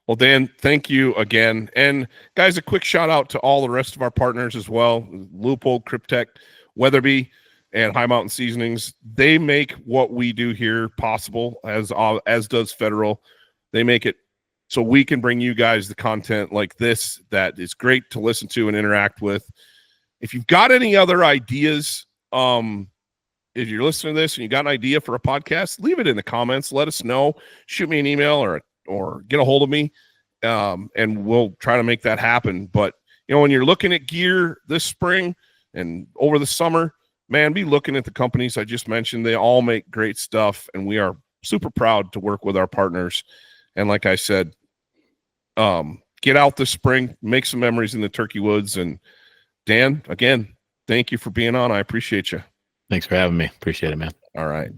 S3: Well, Dan, thank you again. And guys, a quick shout out to all the rest of our partners as well. Leupold, Cryptek, Weatherby, and High Mountain Seasonings. They make what we do here possible, as does Federal. They make it so we can bring you guys the content like this that is great to listen to and interact with. If you've got any other ideas, if you're listening to this and you got an idea for a podcast, leave it in the comments. Let us know. Shoot me an email or get a hold of me, and we'll try to make that happen. But, when you're looking at gear this spring and over the summer, man, be looking at the companies I just mentioned. They all make great stuff, and we are super proud to work with our partners. And like I said, get out this spring, make some memories in the turkey woods. And Dan, again, thank you for being on. I appreciate you.
S4: Thanks for having me. Appreciate it, man.
S3: All right.